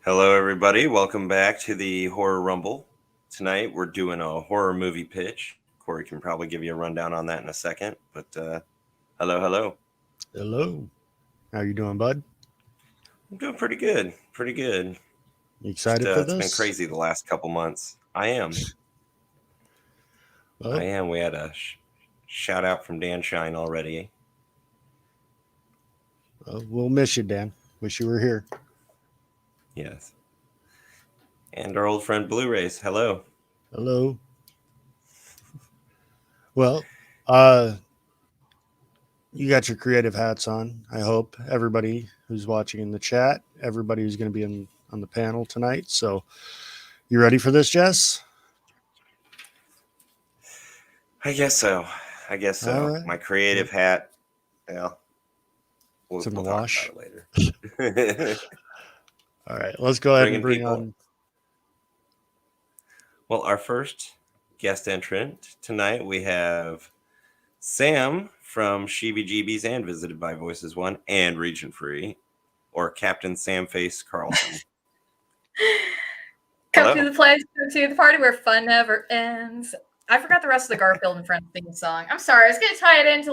Hello, everybody. Welcome back to the Horror Rumble. Tonight, we're doing a horror movie pitch. Kory can probably give you a rundown on that in a second. But hello. Hello. How you doing, bud? I'm doing pretty good. You excited for It's been this? crazy the last couple months. I am. Well, We had a shout out from Dan Shine already. we'll miss you, Dan. Wish you were here. Yes. And our old friend Blu-rays. Hello. Hello. Well, you got your creative hats on. I hope everybody who's watching in the chat, everybody who's going to be on the panel tonight. So, you ready for this, Jess? I guess so. All right. My creative hat. Well, It's in the we'll wash. talk about it later. All right. Let's go ahead and bring people. on. Well, our first guest entrant tonight, we have Sam from Sheebie Jeebies and Visited by Voices 1 and Region Free, or Captain Sam Face Carlson. Come to the place, come to the party where fun never ends. I forgot the rest of the Garfield and Friends theme song. I'm sorry. I was going to tie it into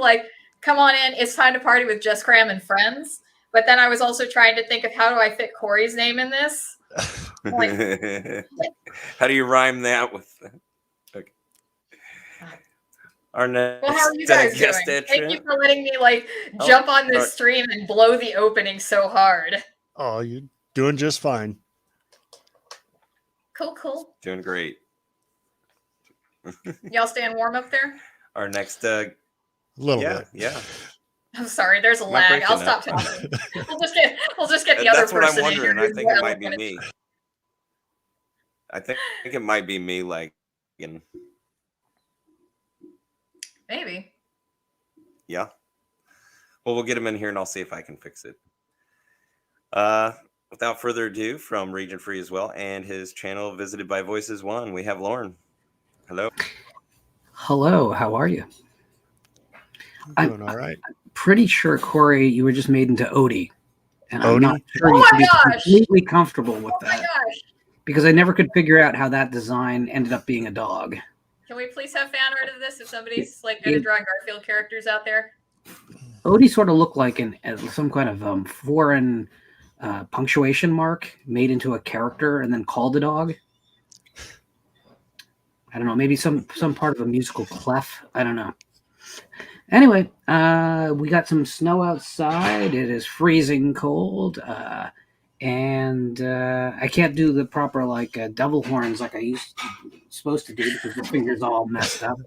come on in, it's time to party with Just Cram and Friends. But then I was also trying to think of how do I fit Kory's name in this? How do you rhyme that with? Okay. Our next how are you guys doing? Entrant. Thank you for letting me jump on this stream and blow the opening so hard. Oh, you're doing just fine. Cool. Doing great. Y'all staying warm up there? Our next a little bit. Yeah. I'm sorry, there's a lag. I'll stop talking. We'll just get the other person. That's what I'm wondering. I think it might be me. I think it might be me. Maybe. Yeah. Well, we'll get him in here, and I'll see if I can fix it. Without further ado, from Region Free as well, and his channel Visited by Voices 1, we have Lauren. Hello. Hello. How are you? I'm doing all right. I'm pretty sure, Kory, you were just made into Odie. And Odie? I'm not sure you can be completely comfortable with that. Oh my gosh. Because I never could figure out how that design ended up being a dog. Can we please have fan art of this if somebody's good at drawing Garfield characters out there? Odie sort of looked like some kind of foreign punctuation mark made into a character and then called a dog. I don't know, maybe some part of a musical clef. I don't know. Anyway, we got some snow outside. It is freezing cold. And I can't do the proper devil horns like I supposed to do because the finger's all messed up.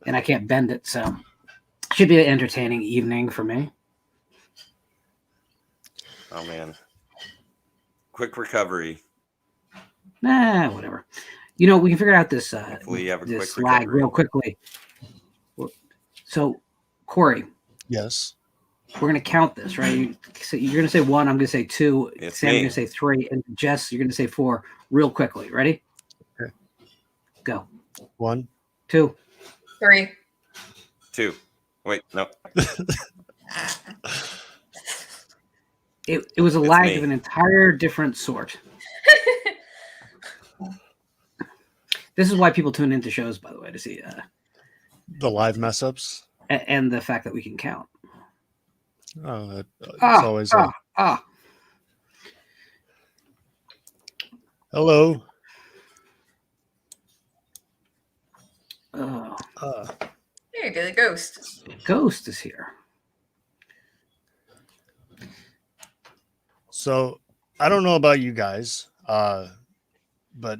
And I can't bend it, so should be an entertaining evening for me. Oh man. Quick recovery. Nah, whatever. You know, we can figure out this this lag real quickly. So, Kory. Yes. We're going to count this, right? You're going to say 1, I'm going to say 2, Sam, you're going to say 3, and Jess, you're going to say 4 real quickly. Ready? Okay. Go. 1, 2, 3, 2. Wait, no. It was a lag of an entire different sort. This is why people tune into shows, by the way, to see the live mess ups and the fact that we can count. Oh, it's always Hello. There you go, the ghost. Ghost is here. So I don't know about you guys, but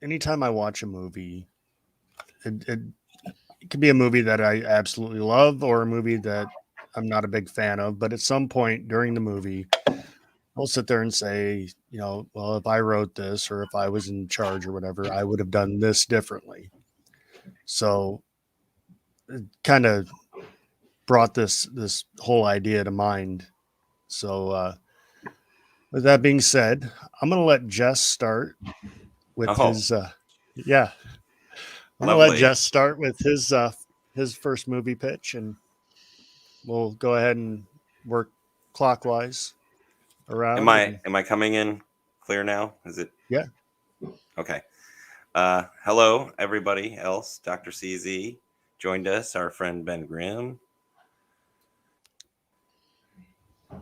anytime I watch a movie, it could be a movie that I absolutely love or a movie that I'm not a big fan of. But at some point during the movie, I'll sit there and say, well, if I wrote this or if I was in charge or whatever, I would have done this differently. So it kind of brought this whole idea to mind. So with that being said, I'm going to let Jess start with his I'm going to let Jess start with his first movie pitch, and we'll go ahead and work clockwise around. Am I coming in clear now? Is it? Yeah. Okay. Hello, everybody else. Dr. CZ joined us, our friend Ben Grimm.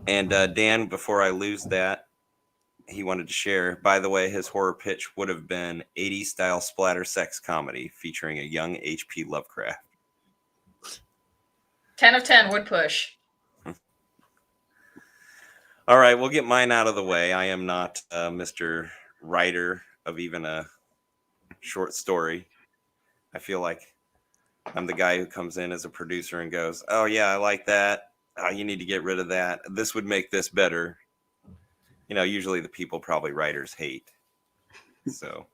And Dan, before I lose that, he wanted to share, by the way, his horror pitch would have been 80s style splatter sex comedy featuring a young H.P. Lovecraft. 10 of 10 would push. All right, we'll get mine out of the way. I am not Mr. Writer of even a short story. I feel like I'm the guy who comes in as a producer and goes, oh, yeah, I like that. Oh, you need to get rid of that. This would make this better. You know, usually the people probably writers hate. So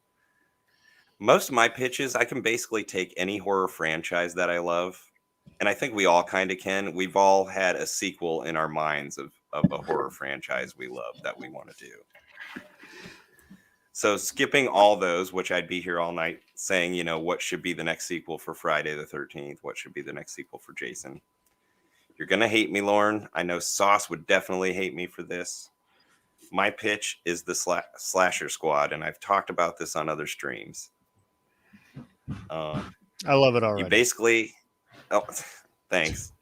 most of my pitches, I can basically take any horror franchise that I love. And I think we all kind of can. We've all had a sequel in our minds of a horror franchise we love that we want to do. So skipping all those, which I'd be here all night saying, you know, what should be the next sequel for Friday the 13th? What should be the next sequel for Jason? You're going to hate me, Lauren. I know Sauce would definitely hate me for this. My pitch is the Slasher Squad, and I've talked about this on other streams. I love it already. You basically... Oh, thanks.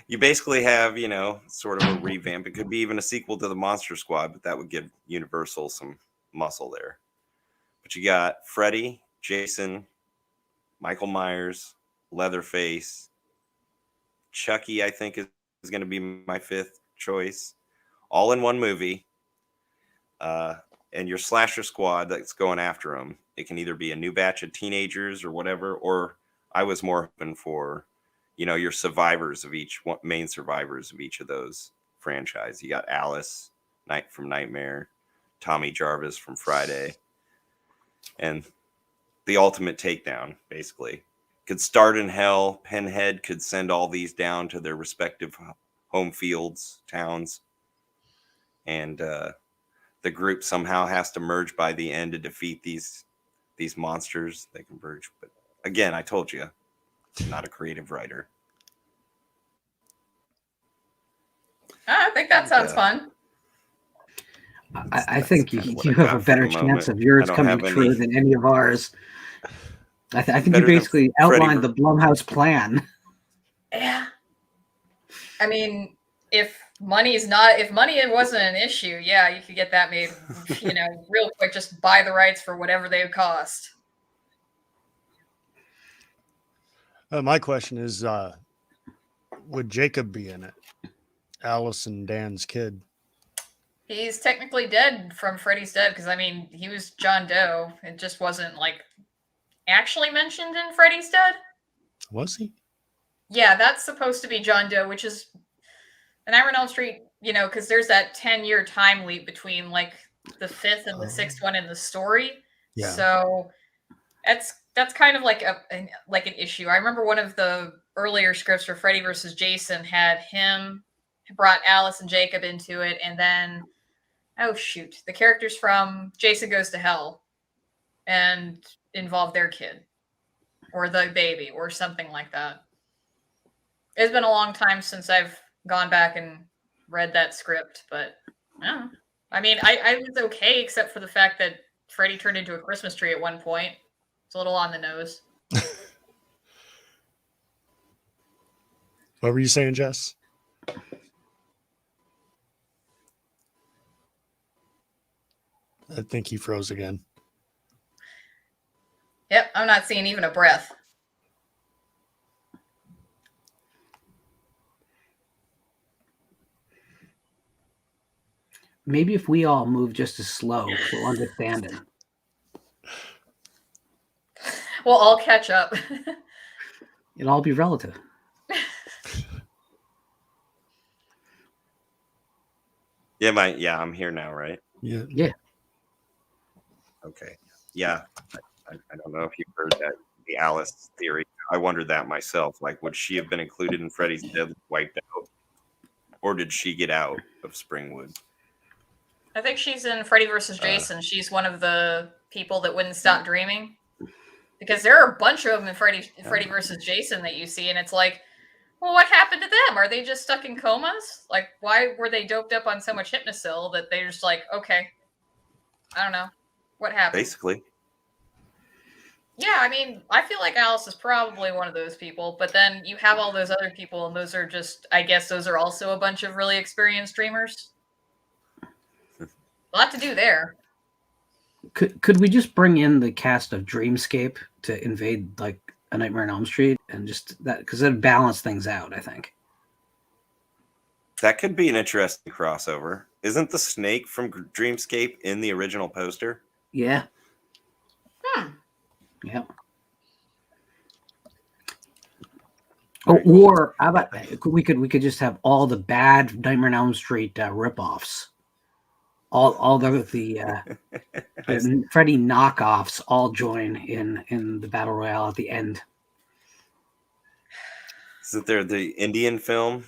You basically have, you know, sort of a revamp. It could be even a sequel to the Monster Squad, but that would give Universal some muscle there. But you got Freddy, Jason, Michael Myers, Leatherface, Chucky, I think is going to be my fifth choice, all in one movie. And your Slasher Squad that's going after them, it can either be a new batch of teenagers or whatever, or I was more hoping for, you know, your survivors of each one, main survivors of each of those franchise. You got Alice Night from Nightmare, Tommy Jarvis from Friday, and the ultimate takedown, basically. Could start in hell. Pinhead could send all these down to their respective home fields, towns, and the group somehow has to merge by the end to defeat these monsters. They converge, but again, I told you, I'm not a creative writer. I think that sounds fun. I think you have a better chance of yours coming true than any of ours. I think you basically outlined the Blumhouse plan. Yeah. I mean, if money wasn't an issue, yeah, you could get that made, you know, real quick. Just buy the rights for whatever they would cost. My question is, would Jacob be in it? Alice and Dan's kid. He's technically dead from Freddy's Dead because, I mean, he was John Doe. It just wasn't, like, actually mentioned in Freddy's Dead. Was he? Yeah, that's supposed to be John Doe, which is an Nightmare on Elm Street, you know, because there's that 10-year time leap between, like, the fifth and the sixth one in the story. Yeah. So that's kind of like an issue. I remember one of the earlier scripts for Freddy versus Jason had brought Alice and Jacob into it, and then the characters from Jason Goes to Hell and involved their kid or the baby or something like that. It's been a long time since I've gone back and read that script, but I mean, I was okay except for the fact that Freddy turned into a Christmas tree at one point. It's a little on the nose. What were you saying, Jess? I think he froze again. Yep, I'm not seeing even a breath. Maybe if we all move just as slow, we'll understand it. We'll all catch up. It'll all be relative. Yeah, I'm here now, right? Yeah. Okay. Yeah. I don't know if you've heard that, the Alice theory. I wondered that myself. Like, would she have been included in Freddy's Dead, wiped out? Or did she get out of Springwood? I think she's in Freddy vs. Jason. She's one of the people that wouldn't stop dreaming. Because there are a bunch of them in Freddy vs. Jason that you see, and it's like, well, what happened to them? Are they just stuck in comas? Like, why were they doped up on so much Hypnosil that they're just like, okay, I don't know. What happened? Basically. Yeah, I mean, I feel like Alice is probably one of those people, but then you have all those other people, and those are just, I guess those are also a bunch of really experienced dreamers. A lot to do there. Could we just bring in the cast of Dreamscape to invade like A Nightmare on Elm Street and just that because it'd balance things out, I think. That could be an interesting crossover. Isn't the snake from Dreamscape in the original poster? Yeah. Hmm. Yeah. Oh, or how about we could just have all the bad Nightmare on Elm Street ripoffs, all the Freddy knockoffs all join in the battle royale at the end. Isn't there the Indian film?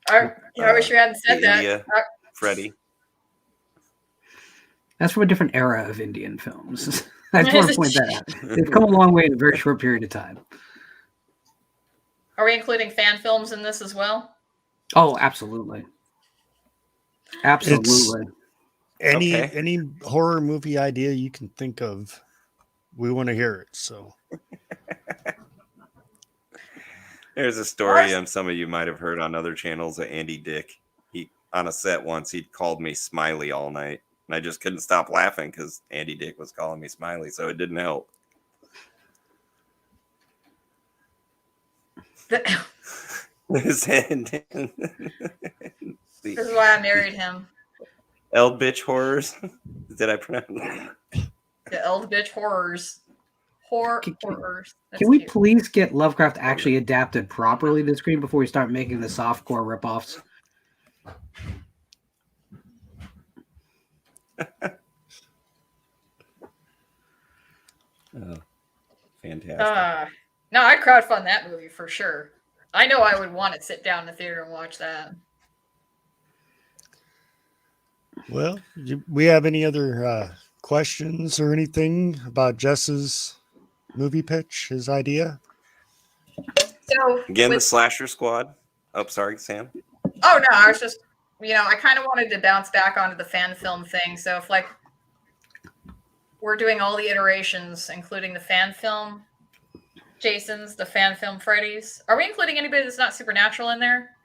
I wish you hadn't said the that. India Freddy. That's from a different era of Indian films. I just want to point that out. They've come a long way in a very short period of time. Are we including fan films in this as well? Oh, absolutely. Absolutely. Any horror movie idea you can think of, we want to hear it. So There's a story some of you might have heard on other channels of Andy Dick. He on a set once he called me Smiley all night, and I just couldn't stop laughing because Andy Dick was calling me Smiley, so it didn't help. This is why I married him. Eld Bitch Horrors. Did I pronounce it? The Eld Bitch Horrors. Horrors. Can we please get Lovecraft actually adapted properly to the screen before we start making the softcore ripoffs? Oh, fantastic. No, I'd crowdfund that movie for sure. I know I would want to sit down in the theater and watch that. Well, we have any other questions or anything about Jess's movie pitch, his idea? So Again, the Slasher Squad. Oh, sorry, Sam. Oh no, I was just, I kind of wanted to bounce back onto the fan film thing. So if like we're doing all the iterations, including the fan film Jason's, the fan film Freddy's, are we including anybody that's not supernatural in there?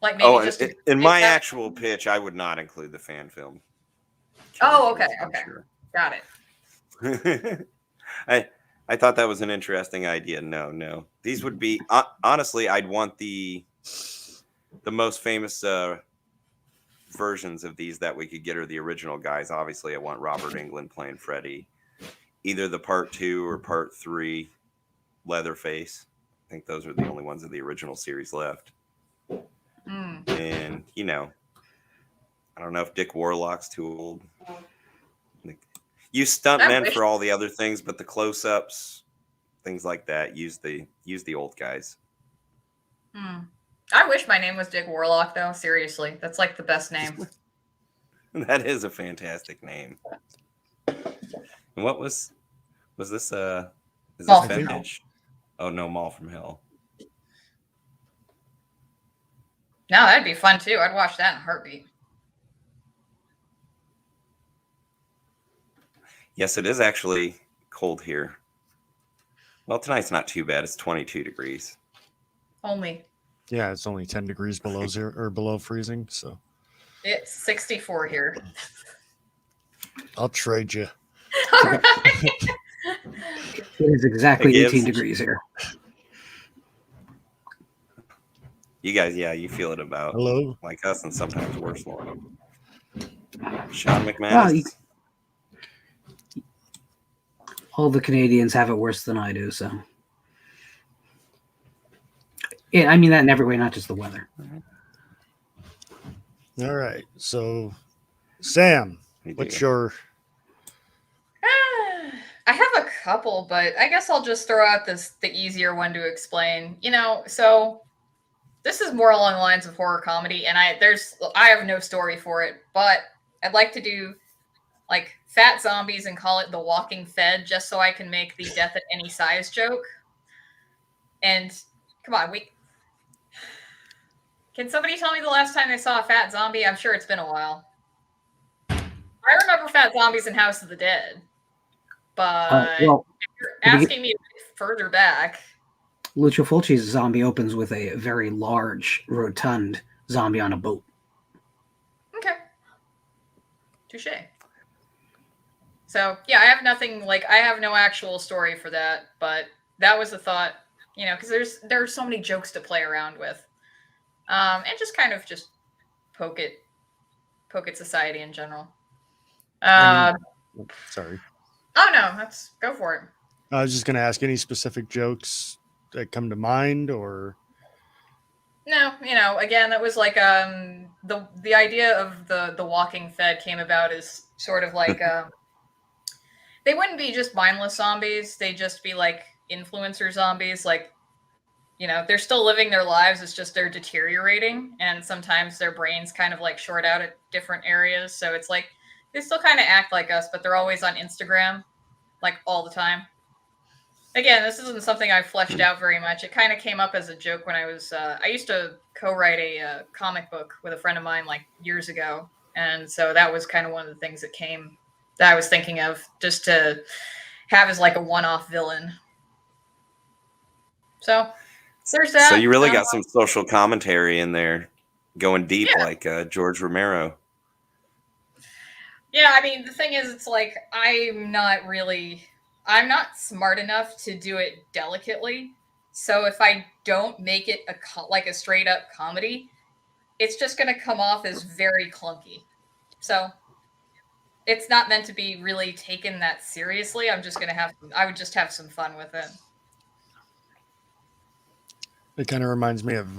Like maybe just in my actual pitch, I would not include the fan film. Oh, okay, sure. Got it. I thought that was an interesting idea. No, these would be honestly. I'd want the most famous versions of these that we could get are the original guys. Obviously, I want Robert Englund playing Freddy, either the part 2 or part 3 Leatherface. I think those are the only ones of the original series left. And I don't know if Dick Warlock's too old. Use stuntmen for all the other things, but the close-ups, things like that, use the old guys. I wish my name was Dick Warlock, though. Seriously, that's like the best name. That is a fantastic name. And what was this? Is this vintage? Oh no, Mall from Hell. No, that'd be fun too. I'd watch that in a heartbeat. Yes, it is actually cold here. Well, tonight's not too bad. It's 22 degrees. Only. Yeah, it's only 10 degrees below zero or below freezing. So it's 64 here. I'll trade you. All right. It is exactly 18 degrees here. You guys, you feel it about like us, and sometimes worse. Sean McManus. All the Canadians have it worse than I do, so. Yeah, I mean that in every way, not just the weather. All right. So, Sam, what's your... I have a couple, but I guess I'll just throw out the easier one to explain. So this is more along the lines of horror comedy, and I have no story for it, but I'd like to do like fat zombies and call it The Walking Fed, just so I can make the death at any size joke. And come on, can somebody tell me the last time they saw a fat zombie? I'm sure it's been a while. I remember Fat Zombies and House of the Dead, but Well, you're asking me further back. Lucio Fulci's zombie opens with a very large, rotund zombie on a boat. Okay. Touche. So yeah, I have nothing I have no actual story for that, but that was a thought, because there's so many jokes to play around with, and just kind of just poke at society in general. Sorry. Oh no, let's go for it. I was just going to ask any specific jokes that come to mind, or No, again, that was like the idea of the walking fed came about as sort of like they wouldn't be just mindless zombies, they'd just be like influencer zombies, like they're still living their lives, it's just they're deteriorating, and sometimes their brains kind of like short out at different areas, so it's like they still kind of act like us, but they're always on Instagram like all the time. Again, this isn't something I've fleshed out very much. It kind of came up as a joke when I was I used to co-write a comic book with a friend of mine like years ago, and so that was kind of one of the things that I was thinking of, just to have as like a one-off villain. So there's that. So you really got some social commentary in there, going deep, Yeah. like George Romero. Yeah, I mean, the thing is, it's like I'm not smart enough to do it delicately. So if I don't make it like a straight up comedy, it's just going to come off as very clunky. So it's not meant to be really taken that seriously. I would just have some fun with it. it kind of reminds me of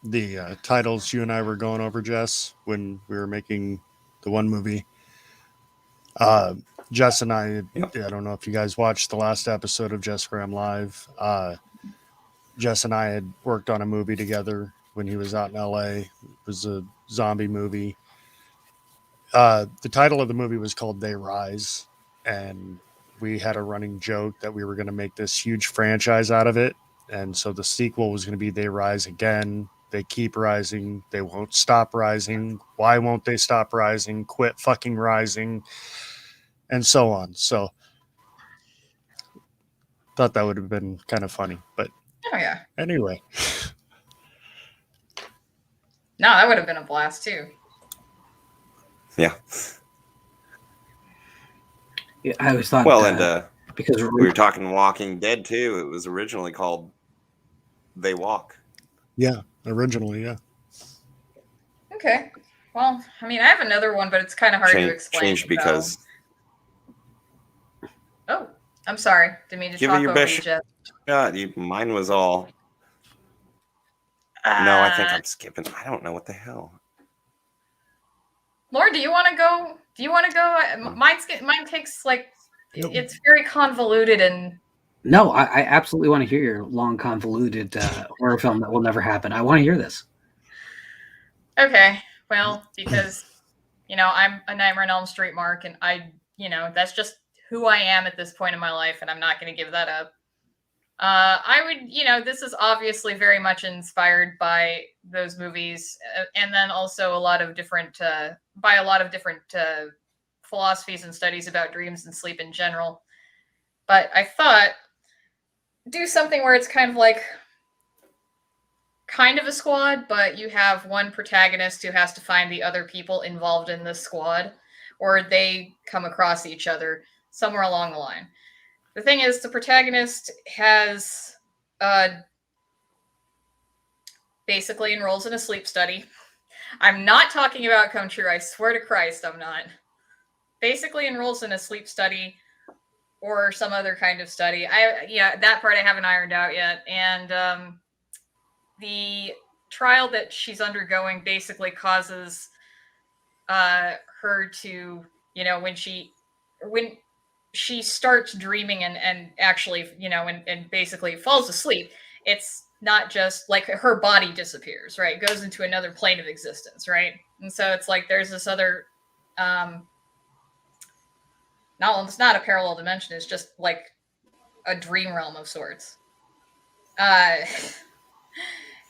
the titles you and I were going over, Jess, when we were making the one movie. Jess and I, Yep. I don't know if you guys watched the last episode of Jess Graham Live. Jess and I had worked on a movie together when he was out in LA. It was a zombie movie. The title of the movie was called They Rise, and we had a running joke that we were going to make this huge franchise out of it. And so the sequel was going to be They Rise Again. They keep rising. They won't stop rising. Why won't they stop rising? Quit fucking rising. And so on. So thought that would have been kind of funny. But Oh yeah. anyway. No, that would have been a blast too. Yeah. Yeah, I always thought. Well, and because we were talking Walking Dead too. It was originally called They Walk. Yeah, originally, yeah. Okay. Well, I mean, I have another one, but it's kind of hard to explain. Changed because. Oh, I'm sorry. Didn't mean to Give talk it your over best. you, Jeff. God, mine was all. No, I think I'm skipping. I don't know what the hell. Laura, do you want to go? Mine takes like it's very convoluted and. No, I absolutely want to hear your long, convoluted horror film that will never happen. I want to hear this. Okay, well, because I'm a Nightmare on Elm Street mark, and that's just who I am at this point in my life, and I'm not going to give that up. I would, this is obviously very much inspired by those movies, and then also a lot of different philosophies and studies about dreams and sleep in general. But I thought do something where it's kind of a squad, but you have one protagonist who has to find the other people involved in this squad, or they come across each other somewhere along the line. The thing is, the protagonist has basically enrolls in a sleep study. I'm not talking about Come True. I swear to Christ, I'm not. Basically enrolls in a sleep study or some other kind of study. That part I haven't ironed out yet. And the trial that she's undergoing basically causes her to, when she starts dreaming and actually, and basically falls asleep, it's not just like her body disappears, right? It goes into another plane of existence, right? And so it's like there's this other, it's not a parallel dimension, it's just like a dream realm of sorts. And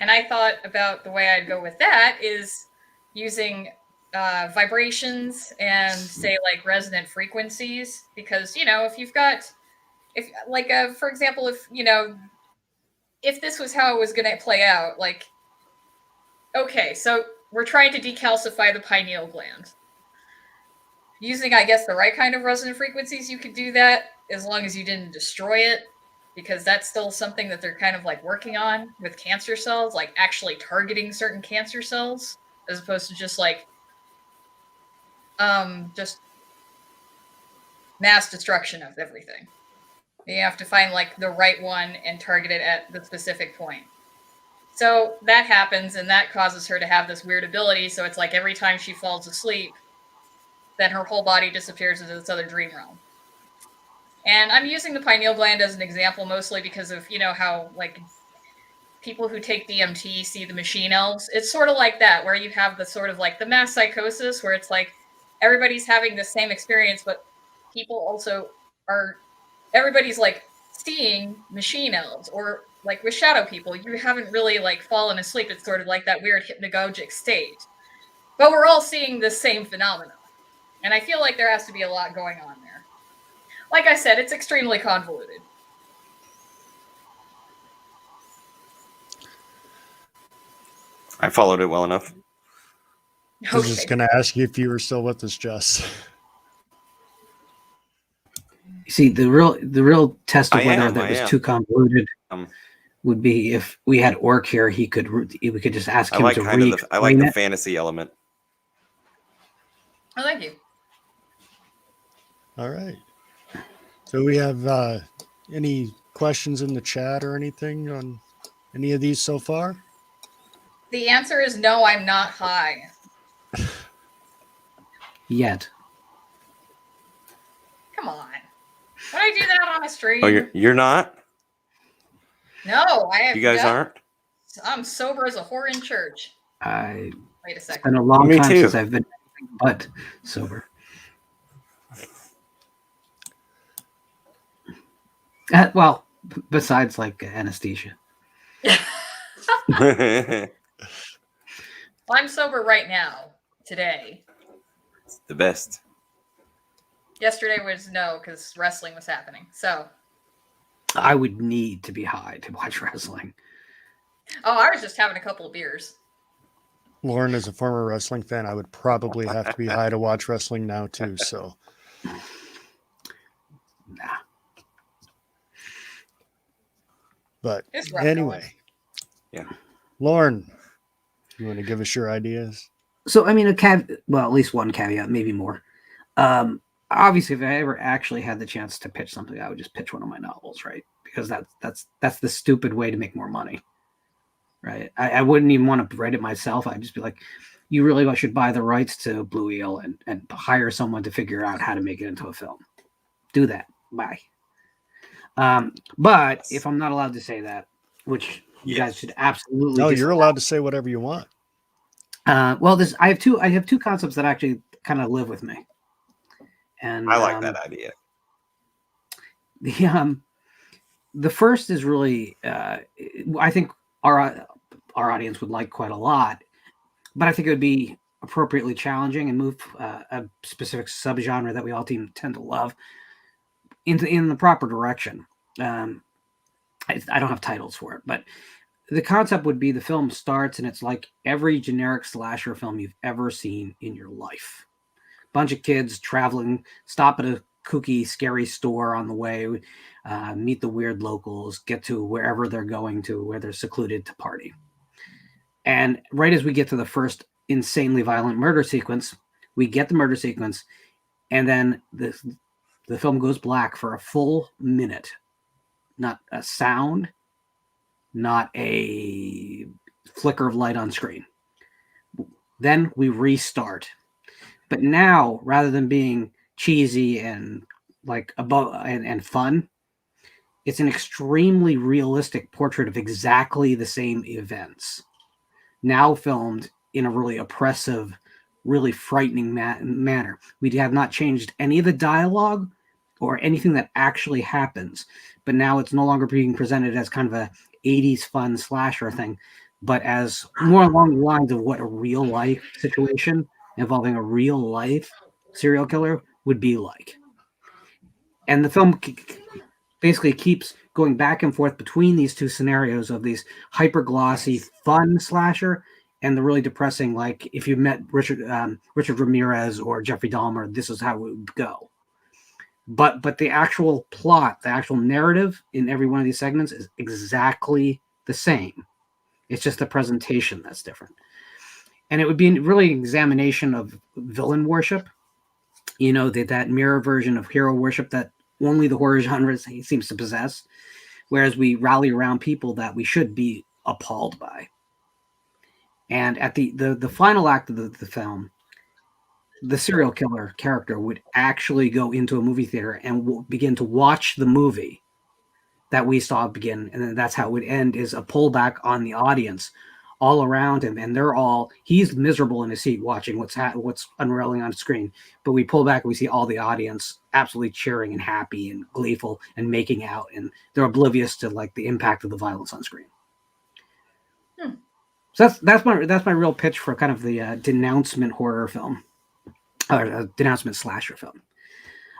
I thought about the way I'd go with that is using vibrations and say like resonant frequencies, because if you've got, if like for example, if this was how it was going to play out, like, okay, so we're trying to decalcify the pineal gland. Using, I guess, the right kind of resonant frequencies, you could do that as long as you didn't destroy it, because that's still something that they're kind of like working on with cancer cells, like actually targeting certain cancer cells, as opposed to just like just mass destruction of everything. You have to find like the right one and target it at the specific point. So that happens, and that causes her to have this weird ability. So it's like every time she falls asleep, then her whole body disappears into this other dream realm. And I'm using the pineal gland as an example mostly because of, how like people who take DMT see the machine elves. It's sort of like that, where you have the sort of like the mass psychosis, where it's like everybody's having the same experience, but people also everybody's like seeing machine elves, or like with shadow people, you haven't really like fallen asleep. It's sort of like that weird hypnagogic state, but we're all seeing the same phenomenon. And I feel like there has to be a lot going on there. Like I said, it's extremely convoluted. I followed it well enough. I was just going to ask you if you were still with us, Jess. See, the real test of whether that was am. too convoluted would be if we had Orc here. We could just ask him to re-explain I like the fantasy element. Oh, thank you. All right. So we have any questions in the chat or anything on any of these so far? The answer is no, I'm not high. Yet. Come on. Would I do that on a stream? Oh, you're not? No, I have. You guys aren't? I'm sober as a whore in church. Wait a second. It's been a long Me time too. since I've been anything but sober. Well, besides like anesthesia. Well, I'm sober right now, today. It's the best. Yesterday was no, because wrestling was happening. So I would need to be high to watch wrestling. Oh, I was just having a couple of beers. Lauren, as a former wrestling fan, I would probably have to be high to watch wrestling now too. So, Nah. But It's rough anyway, Yeah. Lauren, you want to give us your ideas? So, I mean, at least one caveat, maybe more. Obviously, if I ever actually had the chance to pitch something, I would just pitch one of my novels, right? Because that's the stupid way to make more money, right? I wouldn't even want to write it myself. I'd just be like, you really should buy the rights to Blue Eel and hire someone to figure out how to make it into a film. Do that. Bye. But if I'm not allowed to say that, which you guys should absolutely. No, you're allowed to say whatever you want. Well, I have two concepts that actually kind of live with me. And I like that idea. The first is really, I think our audience would like quite a lot, but I think it would be appropriately challenging and move a specific subgenre that we all tend to love in the proper direction. I don't have titles for it, but the concept would be the film starts and it's like every generic slasher film you've ever seen in your life. Bunch of kids traveling, stop at a kooky, scary store on the way, meet the weird locals, get to wherever they're going to, where they're secluded to party. And right as we get to the first insanely violent murder sequence, we get the murder sequence, and then the film goes black for a full minute. Not a sound, not a flicker of light on screen. Then we restart. But now, rather than being cheesy and like above and fun, it's an extremely realistic portrait of exactly the same events, now filmed in a really oppressive, really frightening manner. We have not changed any of the dialogue or anything that actually happens, but now it's no longer being presented as kind of a 80s fun slasher thing, but as more along the lines of what a real life situation involving a real life serial killer would be like. And the film basically keeps going back and forth between these two scenarios of these hyper glossy, fun slasher and the really depressing, like if you met Richard Ramirez or Jeffrey Dahmer, this is how it would go. But the actual plot, the actual narrative in every one of these segments is exactly the same. It's just the presentation that's different. And it would be really an examination of villain worship. You know, that mirror version of hero worship that only the horror genre seems to possess, whereas we rally around people that we should be appalled by. And at the final act of the film, the serial killer character would actually go into a movie theater and begin to watch the movie that we saw begin, and then that's how it would end, is a pullback on the audience all around him, and he's miserable in his seat watching what's unrolling on screen, but we pull back and we see all the audience absolutely cheering and happy and gleeful and making out, and they're oblivious to like the impact of the violence on screen. So that's my real pitch for kind of the denouncement horror film, or denouncement slasher film.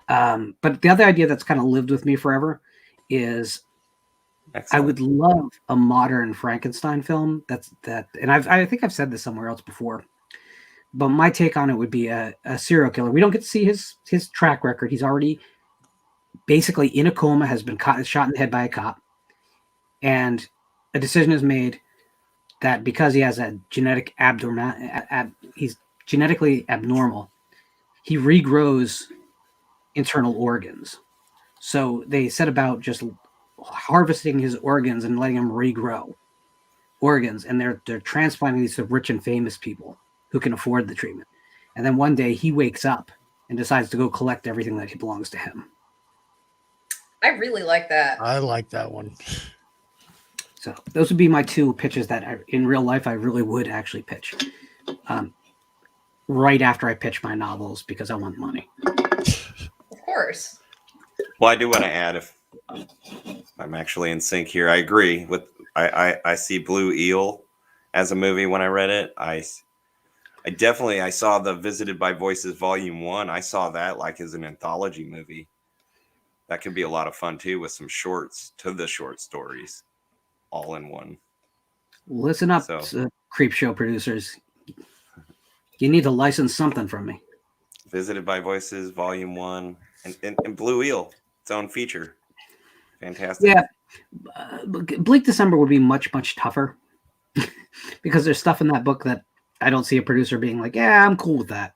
But the other idea that's kind of lived with me forever is Excellent. I would love a modern Frankenstein film. And I think I've said this somewhere else before, but my take on it would be a serial killer. We don't get to see his track record. He's already basically in a coma, has been shot in the head by a cop, and a decision is made that because he has a genetic he's genetically abnormal, he regrows internal organs. So they set about just harvesting his organs and letting him regrow organs, and they're transplanting these to rich and famous people who can afford the treatment. And then one day he wakes up and decides to go collect everything that belongs to him. I really like that. I like that one. So those would be my two pitches that in real life I really would actually pitch. Right after I pitch my novels, because I want money. Of course. Well, I do want to add, if I'm actually in sync here, I agree with. I see Blue Eel as a movie when I read it. I saw the Visited by Voices Volume 1. I saw that like as an anthology movie. That could be a lot of fun too, with some shorts to the short stories, all in one. Listen up, creep show producers. You need to license something from me. Visited by Voices Volume 1 and Blue Eel, its own feature. Fantastic. Yeah. Bleak December would be much, much tougher because there's stuff in that book that I don't see a producer being like, yeah, I'm cool with that.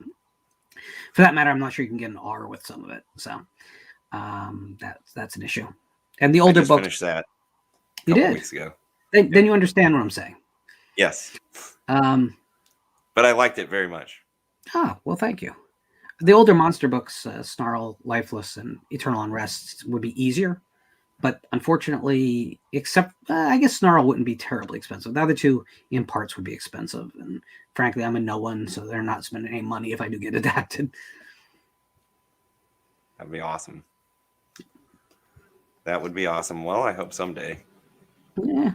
For that matter, I'm not sure you can get an R with some of it. So that's an issue. And the older book. Finished that you did weeks ago. Then you understand what I'm saying. Yes. But I liked it very much. Oh, well, thank you. The older monster books, Snarl, Lifeless, and Eternal Unrest, would be easier. But unfortunately, except I guess Snarl wouldn't be terribly expensive. The other two in parts would be expensive. And frankly, I'm a no one, so they're not spending any money if I do get adapted. That'd be awesome. That would be awesome. Well, I hope someday. Yeah.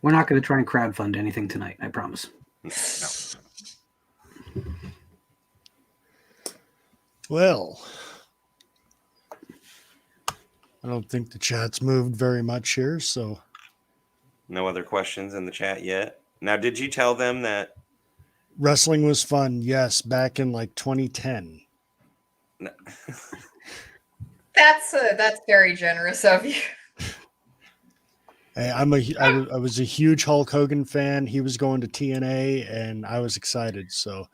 We're not going to try and crowdfund anything tonight, I promise. No. Well, I don't think the chat's moved very much here, so. No other questions in the chat yet. Now, did you tell them that wrestling was fun? Yes, back in like 2010. No. That's very generous of you. I was a huge Hulk Hogan fan. He was going to TNA, and I was excited. So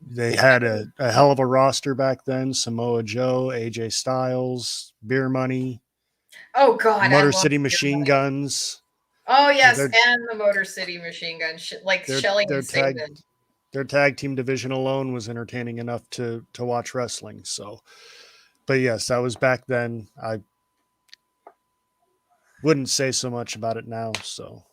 they had a hell of a roster back then. Samoa Joe, AJ Styles, Beer Money. Oh God, Motor City Machine Guns. Oh yes, and the Motor City Machine Gun, like Shelly and Sabin. Their tag team division alone was entertaining enough to watch wrestling. So, but yes, that was back then. I wouldn't say so much about it now. So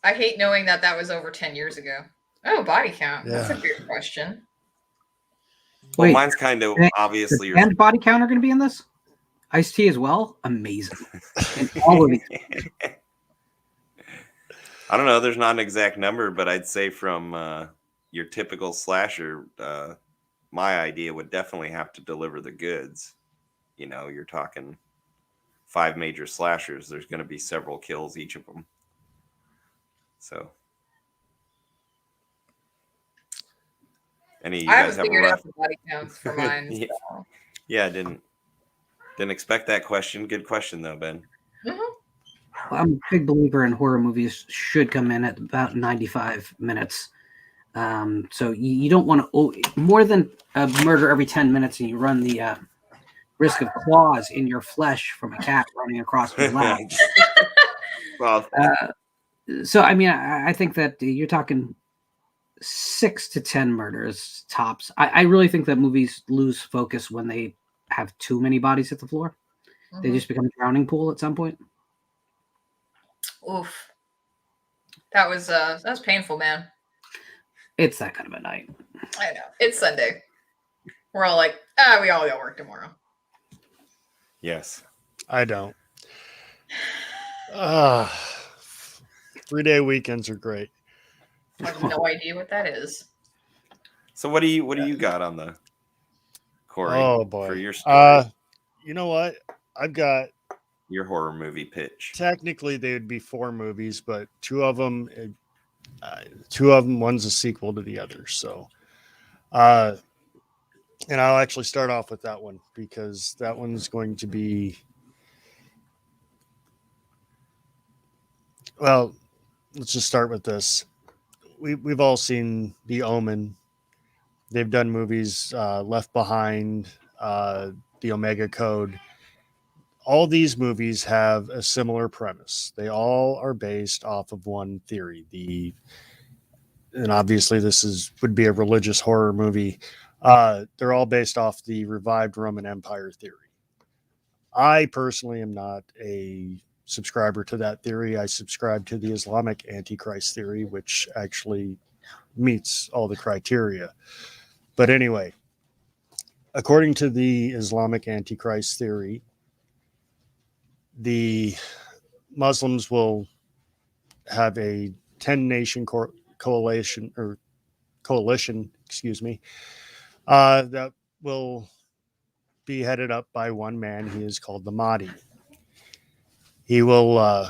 I hate knowing that was over 10 years ago. Oh, body count. Yeah. That's a weird question. Well, Wait, mine's kind of obviously. And body count are going to be in this? Ice-T as well? Amazing. And all of these. I don't know. There's not an exact number, but I'd say from your typical slasher, my idea would definitely have to deliver the goods. You know, you're talking 5 major slashers. There's going to be several kills each of them. So, any of you I guys haven't have a figured rough? out the body counts for mine. Yeah, So. yeah, didn't expect that question. Good question though, Ben. Mhm. I'm a big believer in horror movies should come in at about 95 minutes. So you don't want to more than a murder every 10 minutes, and you run the risk of claws in your flesh from a cat running across your lap. Well, So I mean, I think that you're talking 6 to 10 murders tops. I really think that movies lose focus when they have too many bodies hit the floor. They Mhm. just become a drowning pool at some point. Oof. That was painful, man. It's that kind of a night. I know. It's Sunday. We're all like, we all got work tomorrow. yes. I don't. 3-day weekends are great. I have no idea what that is. So what do you got on the Kory? Oh boy. For your story, You know what? I've got your horror movie pitch. technically they would be 4 movies, but two of them, one's a sequel to the other. So, and I'll actually start off with that one because that one's going to be, well, let's just start with this. We've all seen The Omen. They've done movies, Left Behind, The Omega Code. All these movies have a similar premise. They all are based off of one theory. And obviously this would be a religious horror movie. They're all based off the revived Roman Empire theory. I personally am not a subscriber to that theory. I subscribe to the Islamic Antichrist theory, which actually meets all the criteria. But anyway, according to the Islamic Antichrist theory, the Muslims will have a 10-nation coalition, that will be headed up by one man. He is called the Mahdi. He will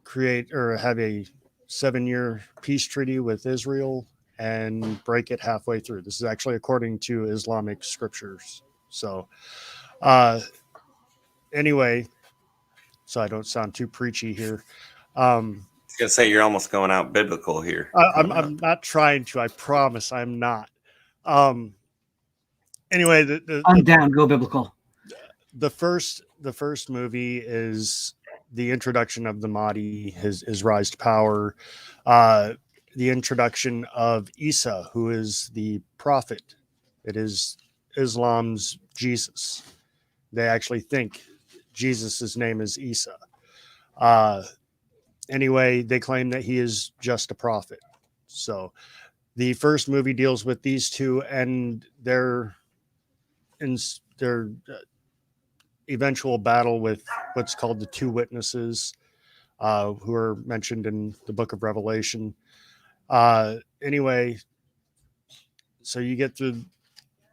create or have a 7-year peace treaty with Israel and break it halfway through. This is actually according to Islamic scriptures. So, anyway, so I don't sound too preachy here. I was gonna say you're almost going out biblical here. I'm not trying to. I promise I'm not. Anyway, I'm down. Go biblical. the first movie is the introduction of the Mahdi, his rise to power, the introduction of Isa, who is the prophet. It is Islam's Jesus. They actually think Jesus' name is Isa. Anyway, they claim that he is just a prophet. So the first movie deals with these two and their eventual battle with what's called the two witnesses, who are mentioned in the book of Revelation. Anyway, so you get through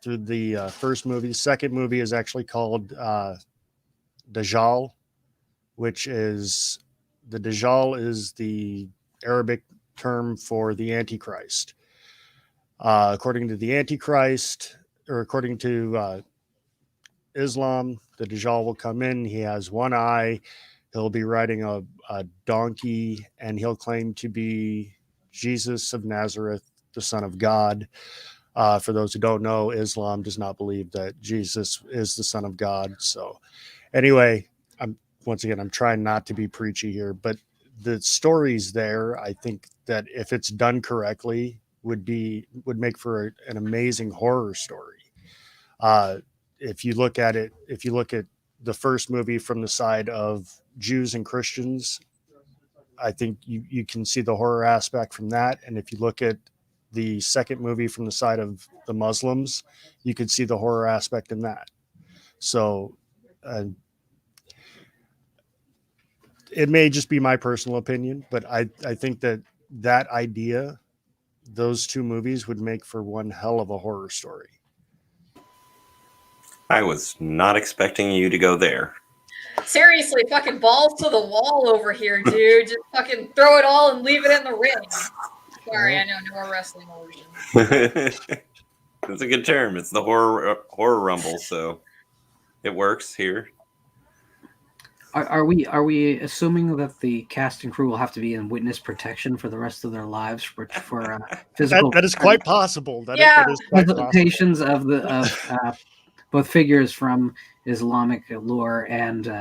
the first movie. The second movie is actually called Dajjal, which is the Dajjal is the Arabic term for the Antichrist. According to the Antichrist, or according to Islam, the Dajjal will come in. He has one eye. He'll be riding a donkey, and he'll claim to be Jesus of Nazareth, the Son of God. For those who don't know, Islam does not believe that Jesus is the Son of God. So, anyway, I'm trying not to be preachy here, but the stories there, I think that if it's done correctly, would make for an amazing horror story. If you look at the first movie from the side of Jews and Christians, I think you can see the horror aspect from that. And if you look at the second movie from the side of the Muslims, you could see the horror aspect in that. So it may just be my personal opinion, but I think that idea, those two movies would make for one hell of a horror story. I was not expecting you to go there. Seriously, fucking balls to the wall over here, dude. Just fucking throw it all and leave it in the ring. Sorry, I know, no more wrestling illusions. That's a good term. It's the horror rumble, so it works here. Are we assuming that the cast and crew will have to be in witness protection for the rest of their lives for physical That is quite possible. That is quite possible. representations of both figures from Islamic lore and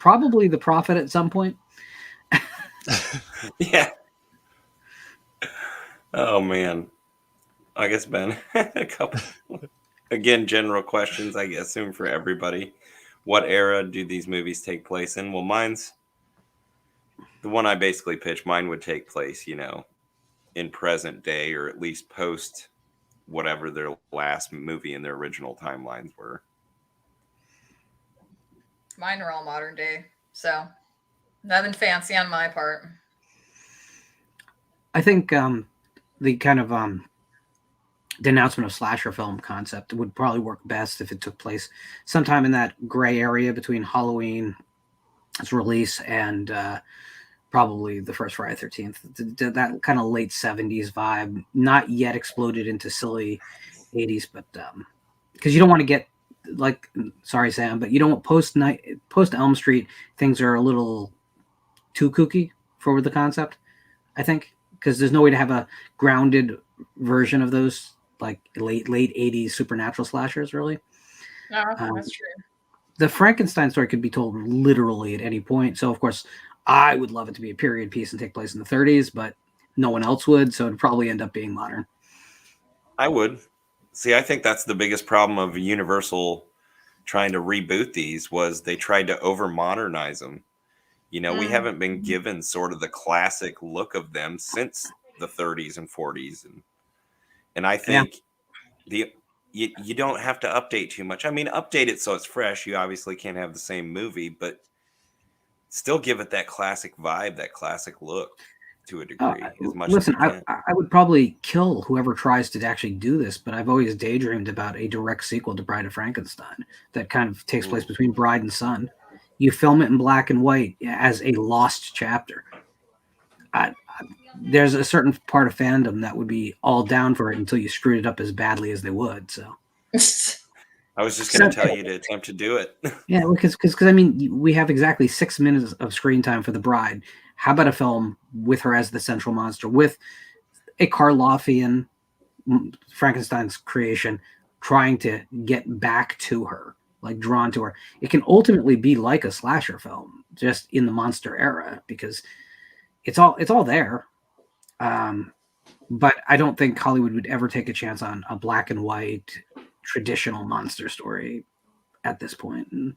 probably the Prophet at some point? Yeah. Oh man. I guess Ben, a couple again general questions. I assume for everybody. What era do these movies take place in? Well, mine's the one I basically pitched. Mine would take place, in present day or at least post whatever their last movie in their original timelines were. Mine are all modern day, so nothing fancy on my part. I think the kind of denouncement of slasher film concept would probably work best if it took place sometime in that gray area between Halloween, its release, and probably the first Friday the 13th. That kind of late 70s vibe, not yet exploded into silly 80s, but because you don't want to get sorry Sam, but you don't want post Elm Street things are a little too kooky for the concept, I think, because there's no way to have a grounded version of those like late 80s supernatural slashers, really. No, that's true. The Frankenstein story could be told literally at any point. So, of course, I would love it to be a period piece and take place in the 30s, but no one else would. So it'd probably end up being modern. I would. See, I think that's the biggest problem of Universal trying to reboot these was they tried to over modernize them. We haven't been given sort of the classic look of them since the 30s and 40s. And I think you don't have to update too much. I mean, update it so it's fresh. You obviously can't have the same movie, but still give it that classic vibe, that classic look to a degree. As much listen, as you can. I would probably kill whoever tries to actually do this, but I've always daydreamed about a direct sequel to Bride of Frankenstein that kind of takes place between bride and son. You film it in black and white as a lost chapter. There's a certain part of fandom that would be all down for it until you screwed it up as badly as they would. So I was just going to tell you to attempt to do it. Yeah, because I mean, we have exactly 6 minutes of screen time for the bride. How about a film with her as the central monster, with a Karloffian Frankenstein's creation trying to get back to her, like drawn to her? It can ultimately be like a slasher film, just in the monster era, because it's all there. But I don't think Hollywood would ever take a chance on a black and white traditional monster story at this point. And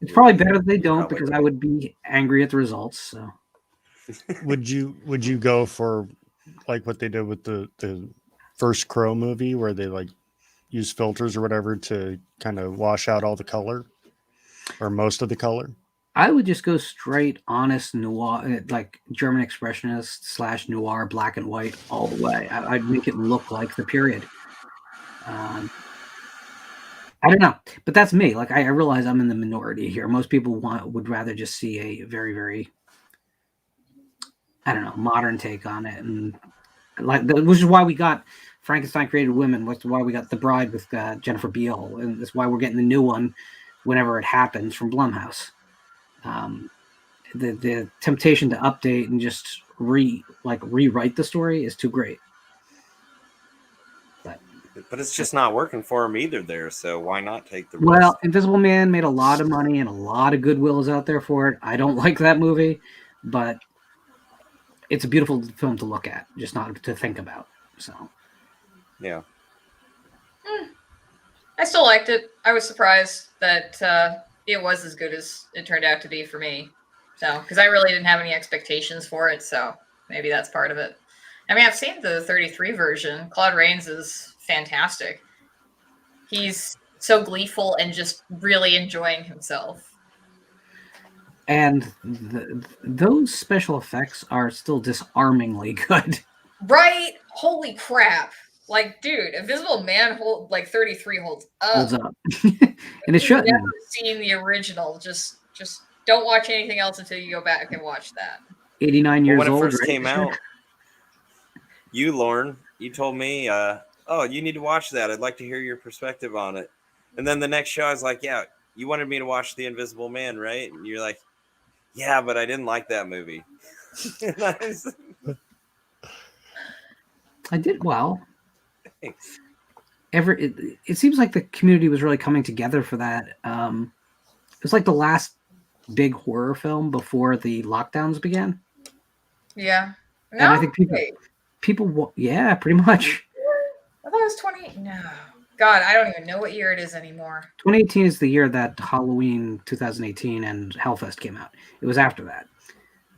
it's probably better that they don't, because I would be angry at the results. So Would you go for like what they did with the first Crow movie, where they like use filters or whatever to kind of wash out all the color or most of the color? I would just go straight honest noir, like German expressionist / noir, black and white all the way. I'd make it look like the period. I don't know, but that's me. Like I realize I'm in the minority here. Most people would rather just see a very, very, I don't know, modern take on it, and which is why we got Frankenstein Created Women. Which is why we got The Bride with Jennifer Beal, and that's why we're getting the new one whenever it happens from Blumhouse. The temptation to update and just rewrite the story is too great. But it's just not working for him either there, so why not take the risk? Well, Invisible Man made a lot of money and a lot of goodwill is out there for it. I don't like that movie, but it's a beautiful film to look at, just not to think about. So, yeah. I still liked it. I was surprised that it was as good as it turned out to be for me. So, because I really didn't have any expectations for it, so maybe that's part of it. I mean, I've seen the 33 version. Claude Rains is fantastic. He's so gleeful and just really enjoying himself. And those special effects are still disarmingly good. Right? Holy crap! Like, dude, Invisible Man 33 holds up. Holds up. And it If you've shouldn't. never seen the original, just don't watch anything else until you go back and watch that. 89 Well, years when it old, first right? came out, you, Lauren, you told me, oh, you need to watch that. I'd like to hear your perspective on it. And then the next show, I was like, yeah, you wanted me to watch The Invisible Man, right? And you're like, yeah, but I didn't like that movie. I did well. Thanks. It seems like the community was really coming together for that. It was like the last big horror film before the lockdowns began. Yeah. No, And I think yeah, pretty much. I thought it was 20. No. God, I don't even know what year it is anymore. 2018 is the year that Halloween 2018 and Hellfest came out. It was after that.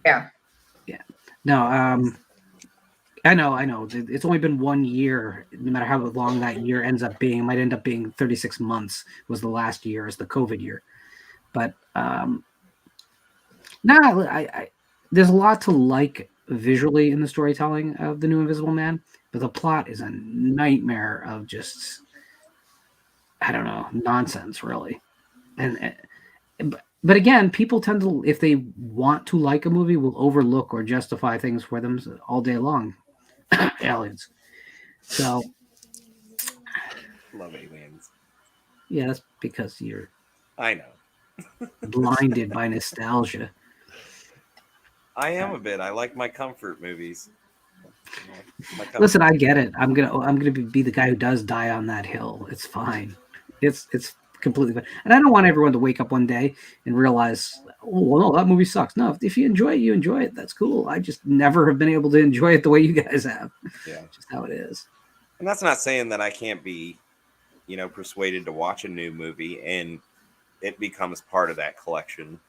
Yeah. Yeah. No, I know. It's only been 1 year. No matter how long that year ends up being, it might end up being 36 months was the last year as the COVID year. But there's a lot to like visually in the storytelling of The New Invisible Man, but the plot is a nightmare of just, I don't know, nonsense, really. But again, people tend to, if they want to like a movie, will overlook or justify things for them all day long. Aliens. So, Love aliens. yeah, that's because you're I know. blinded by nostalgia. I am a bit. I like my comfort movies. Listen, I get it. I'm gonna be the guy who does die on that hill. It's fine. It's completely fine. And I don't want everyone to wake up one day and realize, oh, well, no, that movie sucks. No, if you enjoy it, you enjoy it. That's cool. I just never have been able to enjoy it the way you guys have. Yeah, just how it is. And that's not saying that I can't be, persuaded to watch a new movie and it becomes part of that collection.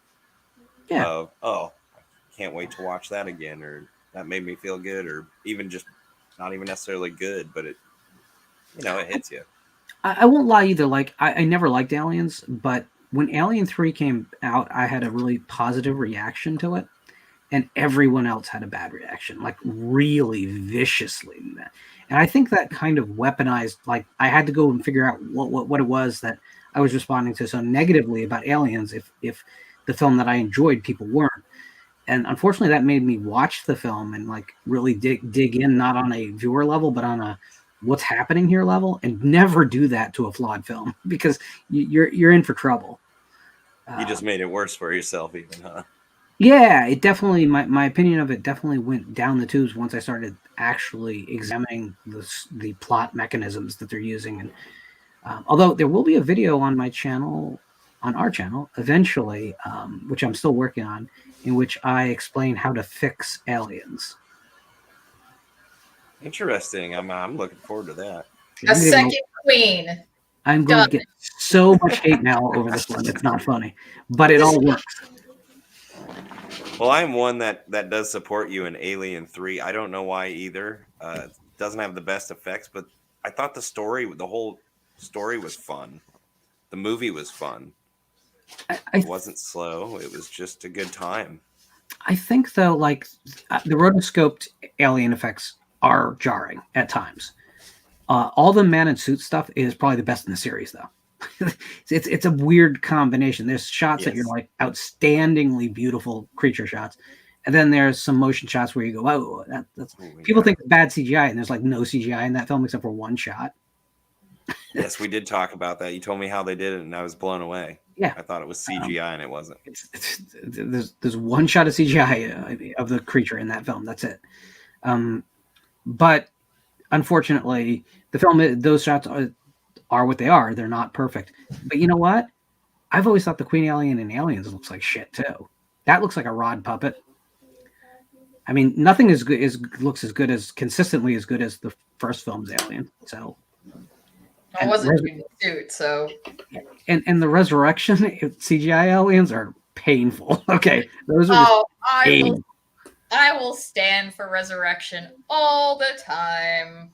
Yeah. Of, oh, I can't wait to watch that again, or that made me feel good, or even just not even necessarily good, but it, it hits you. I won't lie either. Like, I never liked Aliens, but when Alien 3 came out, I had a really positive reaction to it. And everyone else had a bad reaction, like really viciously. And I think that kind of weaponized, like, I had to go and figure out what it was that I was responding to so negatively about Aliens if the film that I enjoyed, people weren't. And unfortunately, that made me watch the film and like really dig in, not on a viewer level, but on a what's happening here level, and never do that to a flawed film because you're in for trouble. You just made it worse for yourself, even, huh? Yeah, it definitely, my opinion of it definitely went down the tubes once I started actually examining the plot mechanisms that they're using. And although there will be a video on my channel, on our channel, eventually, which I'm still working on, in which I explain how to fix Aliens. Interesting. I'm looking forward to that. A second queen. I'm going to get so much hate now over this one. It's not funny, but it all works. Well, I'm one that does support you in Alien 3. I don't know why either. It doesn't have the best effects, but I thought the whole story was fun. The movie was fun. It wasn't slow. It was just a good time. I think, though, like, the rotoscoped alien effects are jarring at times. All the man in suit stuff is probably the best in the series, though. it's a weird combination. There's shots that you're like outstandingly beautiful creature shots, and then there's some motion shots where you go, "Oh, that's." People think it's bad CGI, and there's like no CGI in that film except for one shot. Yes, we did talk about that. You told me how they did it, and I was blown away. Yeah, I thought it was CGI, and it wasn't. There's one shot of CGI of the creature in that film. That's it. But unfortunately, the film, those shots are what they are. They're not perfect. But you know what? I've always thought the Queen Alien in Aliens looks like shit too. That looks like a rod puppet. I mean, nothing looks as good as consistently as good as the first film's Alien. So I wasn't doing the suit, so and the resurrection CGI aliens are painful. Okay, those are I will stand for resurrection all the time.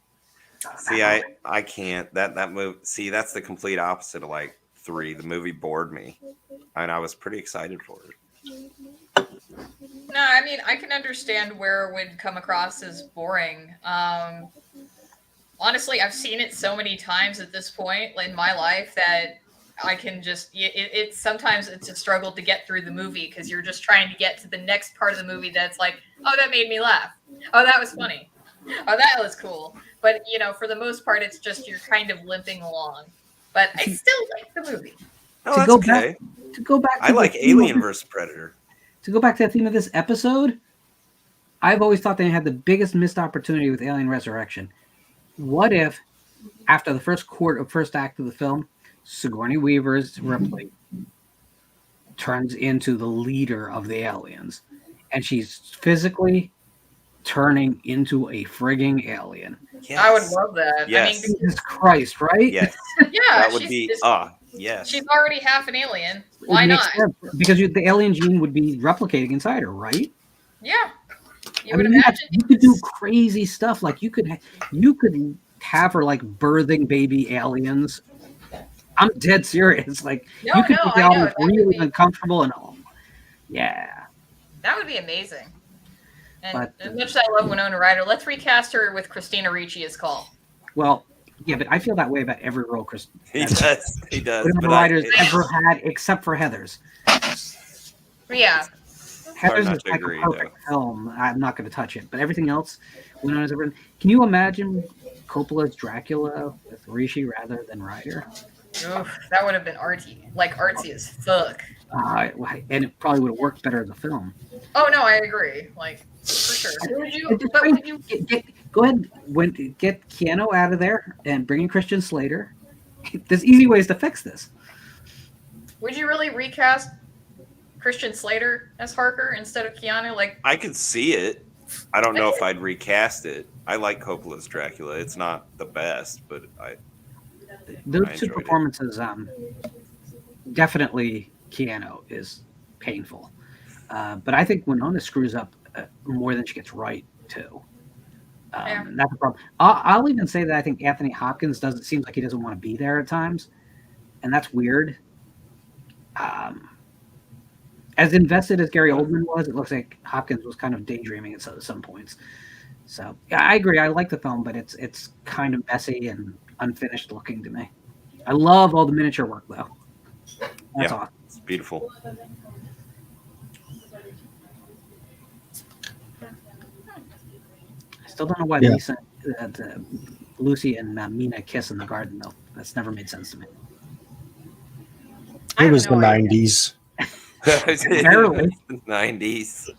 See, I can't. That movie. See, that's the complete opposite of like 3. The movie bored me, and I was pretty excited for it. No, I mean, I can understand where it would come across as boring. Honestly, I've seen it so many times at this point in my life that I can just it's sometimes it's a struggle to get through the movie because you're just trying to get to the next part of the movie that's like, oh, that made me laugh. Oh, that was funny. Oh, that was cool. But for the most part, it's just you're kind of limping along. But I still like the movie. Oh, To that's go okay. To go back, I like Alien vs. Predator. To go back to the theme of this episode, I've always thought they had the biggest missed opportunity with Alien Resurrection. What if, after the first act of the film, Sigourney Weaver's Ripley turns into the leader of the aliens, and she's physically turning into a frigging alien? Yes. I would love that. Yes. I mean, Jesus Christ, right? Yes. yeah, That would be yes. She's already half an alien. It Why makes not? sense, because the alien gene would be replicating inside her, right? Yeah. You I would mean, imagine you could do crazy stuff. Like you could have her like birthing baby aliens. I'm dead serious. Like No, you could no, make the I know. audience That would really be- uncomfortable and all. Yeah. That would be amazing. And But- as much as I love Winona Ryder, let's recast her with Christina Ricci as Call. Well, yeah, but I feel that way about every role He does. He does. Winona But Ryder's ever had, except for Heather's. Yeah. Heather's not is to like agree, a perfect film. I'm not going to touch it, but everything else, Winona's ever. Can you imagine Coppola's Dracula with Ricci rather than Ryder? Oof, that would have been artsy. Like artsy as fuck. And it probably would have worked better as a film. Oh no, I agree. Like for sure. Would you Go ahead, get Keanu out of there and bring in Christian Slater. There's easy ways to fix this. would you really recast Christian Slater as Harker instead of Keanu? Like I could see it. I don't know if I'd recast it. I like Coppola's Dracula. It's not the best, but Those I two enjoyed it. performances, definitely Keanu is painful. But I think Winona screws up more than she gets right, too. Yeah. And that's the problem. I'll even say that I think Anthony Hopkins seems like he doesn't want to be there at times. And that's weird. As invested as Gary Oldman was, it looks like Hopkins was kind of daydreaming at some points. So, yeah, I agree. I like the film, but it's kind of messy and unfinished looking to me. I love all the miniature work, though. That's awesome. it's beautiful. I still don't know why Lucy and Mina kiss in the garden, though. That's never made sense to me. I It have was no the idea. 90s. Barely. 90s.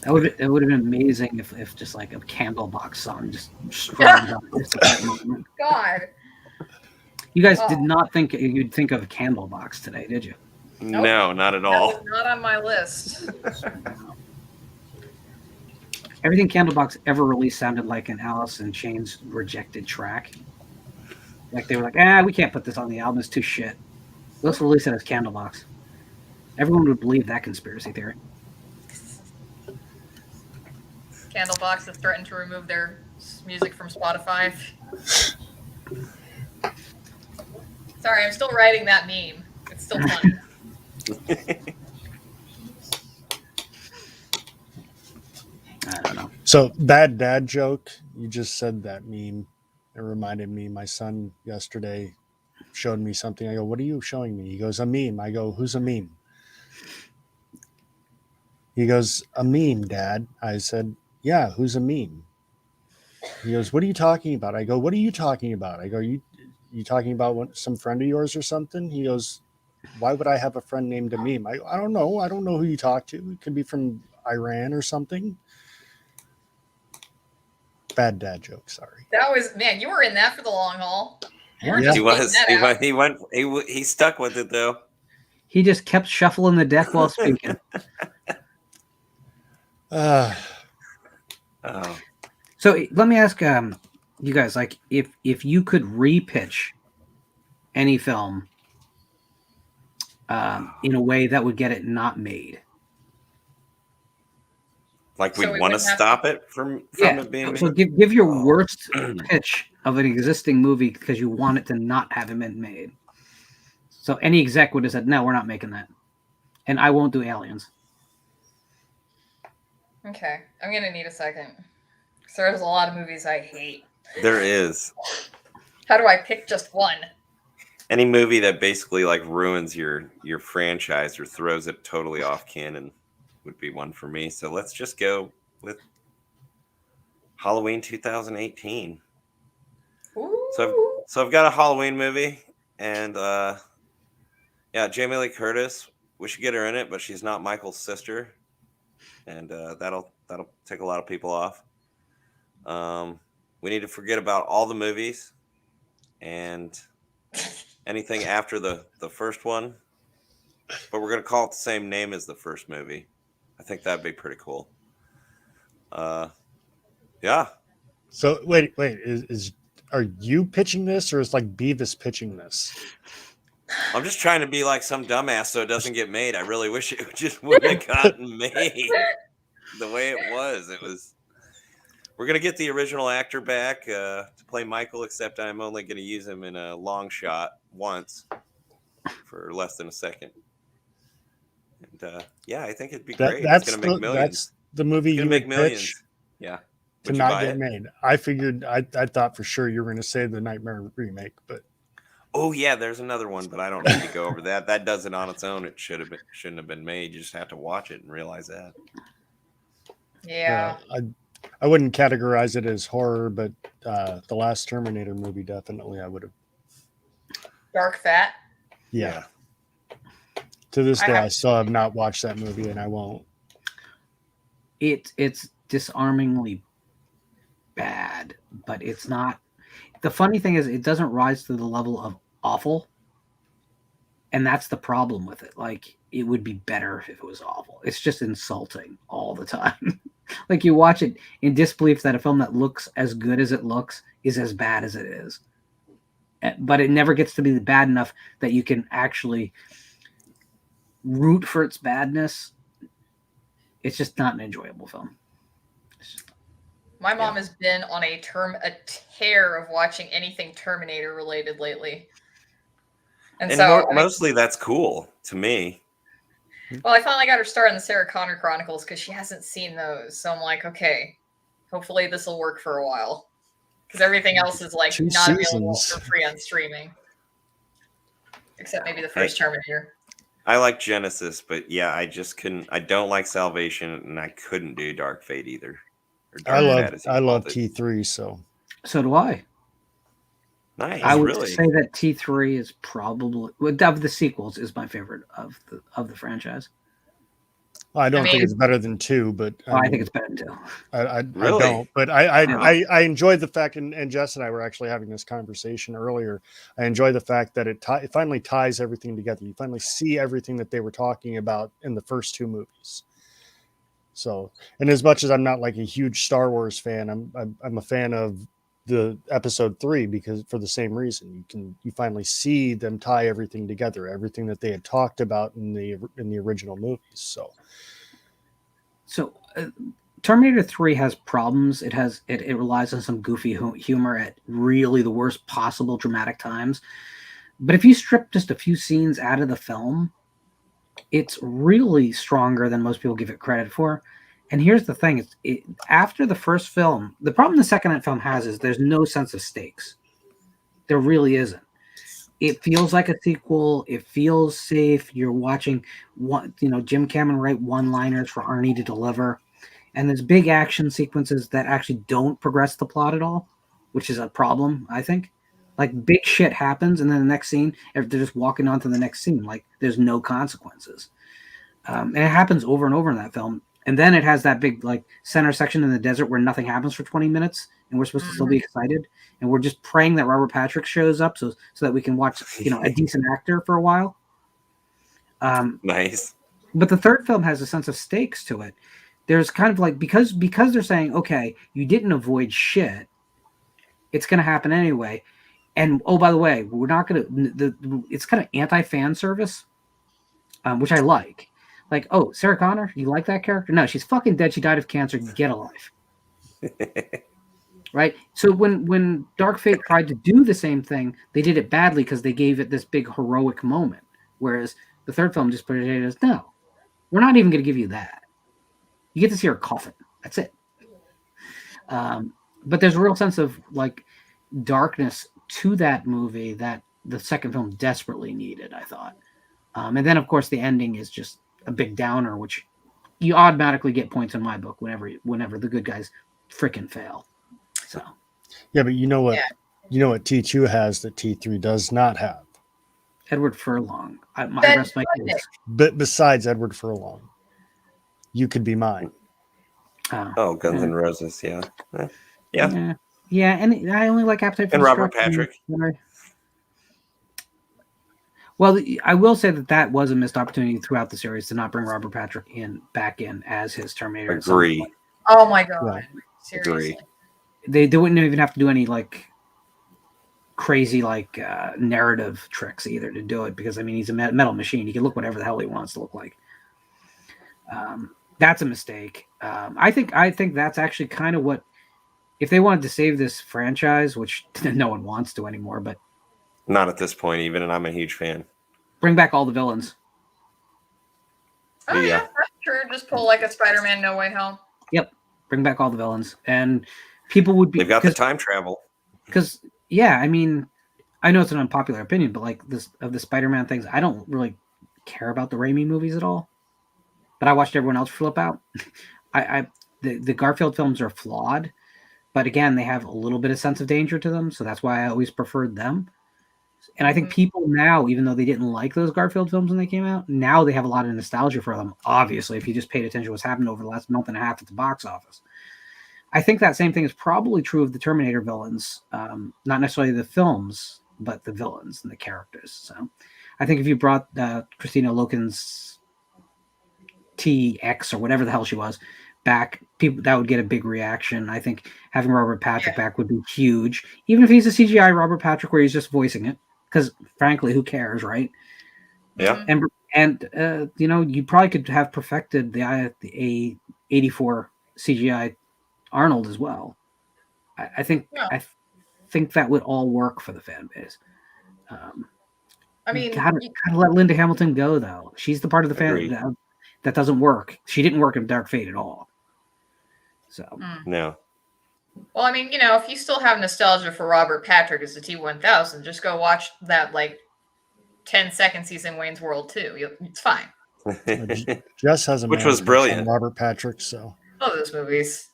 It would have been amazing if just like a Candlebox song just strums up just at that moment. God. You guys Oh. did not think you'd think of Candlebox today, did you? No, not at That all. was not on my list. Everything Candlebox ever released sounded like an Alice in Chains rejected track. Like they were like, we can't put this on the album. It's too shit. Let's release it as Candlebox. Everyone would believe that conspiracy theory. Candlebox has threatened to remove their music from Spotify. Sorry, I'm still writing that meme. It's still funny. I don't know. So, bad dad joke. You just said that meme. It reminded me. My son yesterday showed me something. I go, "What are you showing me?" He goes, "A meme." I go, "Who's a meme?" He goes, "A meme, Dad." I said, "Yeah, who's a meme?" He goes, "What are you talking about?" I go, "What are you talking about?" I go, You talking about some friend of yours or something?" He goes, "Why would I have a friend named a meme?" I don't know. I don't know who you talk to. It could be from Iran or something. Bad dad joke. Sorry. That was, man, you were in that for the long haul. You weren't Yeah. just He beating was. that out. He stuck with it though. He just kept shuffling the deck while speaking. Oh. So let me ask you guys, like, if you could repitch any film in a way that would get it not made. Like So we'd we want to wouldn't have stop it from it being So made? give your worst pitch of an existing movie because you want it to not have been made. So any exec would have said, no, we're not making that. And I won't do Aliens. Okay, I'm gonna need a second. So there's a lot of movies I hate. There is. How do I pick just one? Any movie that basically like ruins your franchise or throws it totally off canon would be one for me. So let's just go with Halloween 2018. Ooh. So I've got a Halloween movie, and yeah, Jamie Lee Curtis. We should get her in it, but she's not Michael's sister, and that'll take a lot of people off. We need to forget about all the movies and anything after the first one, but we're gonna call it the same name as the first movie. I think that'd be pretty cool. Yeah. So wait, is are you pitching this, or is like Beavis pitching this? I'm just trying to be like some dumbass so it doesn't get made. I really wish it just wouldn't have gotten made the way it was. We're gonna get the original actor back to play Michael, except I'm only gonna use him in a long shot once for less than a second. And yeah, I think it'd be great. It's gonna make millions. That's the movie It's you gonna make would millions. pitch Yeah. to Would you not buy get it? made. I figured I thought for sure you were going to say the Nightmare remake, but Oh yeah, there's another one, but I don't need to go over that. That does it on its own. It shouldn't have been made. You just have to watch it and realize that. Yeah. I wouldn't categorize it as horror, but the last Terminator movie definitely I would have. Dark Fat. Yeah. To this day, I have- still have not watched that movie, and I won't. It's disarmingly bad, but it's not. The funny thing is, it doesn't rise to the level of awful, and that's the problem with it. Like, it would be better if it was awful. It's just insulting all the time. Like, you watch it in disbelief that a film that looks as good as it looks is as bad as it is, but it never gets to be bad enough that you can actually root for its badness. It's just not an enjoyable film. My mom has been on a tear of watching anything Terminator related lately. And so mostly that's cool to me. well, I finally got her started on the Sarah Connor Chronicles because she hasn't seen those. So I'm like, okay, hopefully this will work for a while. Because everything else is like 2 not available seasons. for free on streaming. Except maybe the first Terminator. I like Genesis, but yeah, I just couldn't. I don't like Salvation, and I couldn't do Dark Fate either. Or Dark Fate, as you I love called it. T3, so So do I. Nice. I would really. say that T3 is probably of the sequels is my favorite of the franchise. I don't I think mean- it's better than 2, but I think it's better than 2. I Really? don't, but I enjoyed the fact, and Jess and I were actually having this conversation earlier. I enjoy the fact that it finally ties everything together. You finally see everything that they were talking about in the first 2 movies. So, and as much as I'm not like a huge Star Wars fan, I'm a fan of the episode 3 because for the same reason you finally see them tie everything together, everything that they had talked about in the original movies. So Terminator 3 has problems. It relies on some goofy humor at really the worst possible dramatic times. But if you strip just a few scenes out of the film, it's really stronger than most people give it credit for. And here's the thing: after the first film, the problem the second film has is there's no sense of stakes. There really isn't. It feels like a sequel. It feels safe. You're watching Jim Cameron write one-liners for Arnie to deliver, and there's big action sequences that actually don't progress the plot at all, which is a problem, I think. Like, big shit happens, and then the next scene, they're just walking on to the next scene. Like, there's no consequences. And it happens over and over in that film. And then it has that big, like, center section in the desert where nothing happens for 20 minutes, and we're supposed to still be excited. And we're just praying that Robert Patrick shows up so that we can watch, a decent actor for a while. Nice. But the third film has a sense of stakes to it. There's kind of like, because they're saying, okay, you didn't avoid shit, it's going to happen anyway. And, oh, by the way, we're not going to, it's kind of anti-fan service, which I like. Like, oh, Sarah Connor, you like that character? No, she's fucking dead. She died of cancer. Get a life. right? So when Dark Fate tried to do the same thing, they did it badly because they gave it this big heroic moment. Whereas the third film just put it as, no, we're not even going to give you that. You get to see her coffin. That's it. But there's a real sense of like darkness to that movie that the second film desperately needed, I thought. And then of course the ending is just a big downer, which you automatically get points in my book whenever the good guys freaking fail. So Yeah, but you know what? Yeah. You know what T2 has that T3 does not have. Edward Furlong, I Ben rest my Budnick. case. But besides Edward Furlong, You Could Be Mine. Oh, Guns N' Roses, yeah. Yeah, and I only like Appetite for And Robert Destruction. Patrick. Well, I will say that was a missed opportunity throughout the series to not bring Robert Patrick back in as his Terminator. Agree. Oh my god. Right. Seriously. They wouldn't even have to do any like crazy like narrative tricks either to do it, because I mean he's a metal machine. He can look whatever the hell he wants to look like. That's a mistake. I think that's actually kind of what, if they wanted to save this franchise, which no one wants to anymore, but Not at this point, even, and I'm a huge fan. bring back all the villains. Oh yeah, Yeah. that's true. Just pull like a Spider-Man No Way Home. Yep, bring back all the villains, and people would be. They've got the time travel. Because yeah, I mean, I know it's an unpopular opinion, but like this of the Spider-Man things, I don't really care about the Raimi movies at all. But I watched everyone else flip out. The Garfield films are flawed, but again, they have a little bit of sense of danger to them, so that's why I always preferred them. And I think people now, even though they didn't like those Garfield films when they came out, now they have a lot of nostalgia for them. Obviously, if you just paid attention to what's happened over the last month and a half at the box office. I think that same thing is probably true of the Terminator villains, not necessarily the films, but the villains and the characters. So I think if you brought Christina Loken's TX or whatever the hell she was back, people that would get a big reaction. I think having Robert Patrick back would be huge, even if he's a CGI Robert Patrick where he's just voicing it, because frankly, who cares, right? Yeah. And you know, you probably could have perfected the A84 CGI Arnold as well. I think that would all work for the fan base. I mean, gotta let Linda Hamilton go though. She's the part of the fan that doesn't work. She didn't work in Dark Fate at all. So No. well, I mean, you know, if you still have nostalgia for Robert Patrick as the T-1000, just go watch that like 10-second season Wayne's World 2. It's fine. Jess has a Which was man-crush brilliant. on Robert Patrick, so Love those movies.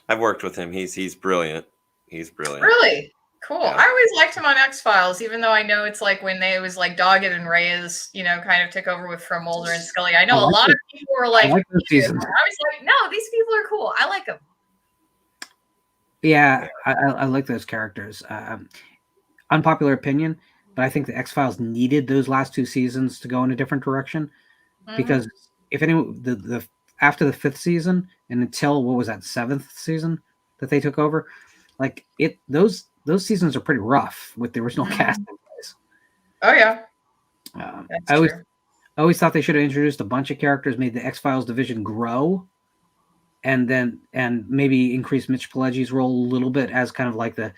I've worked with him. He's brilliant. He's brilliant. Really? Cool. Yeah. I always liked him on X-Files, even though I know it's like when it was like Doggett and Reyes, you know, kind of took over with from Mulder and Scully. I know a lot of people were like, I like those seasons. I was like, no, these people are cool. I like them. yeah, I like those characters. Unpopular opinion, but I think the X-Files needed those last two seasons to go in a different direction, because if anyone the after the fifth season and until what was that, seventh season that they took over, like those seasons are pretty rough with the original cast in place. Oh yeah. I always thought they should have introduced a bunch of characters, made the X-Files division grow, and maybe increase Mitch Pileggi's role a little bit as kind of like the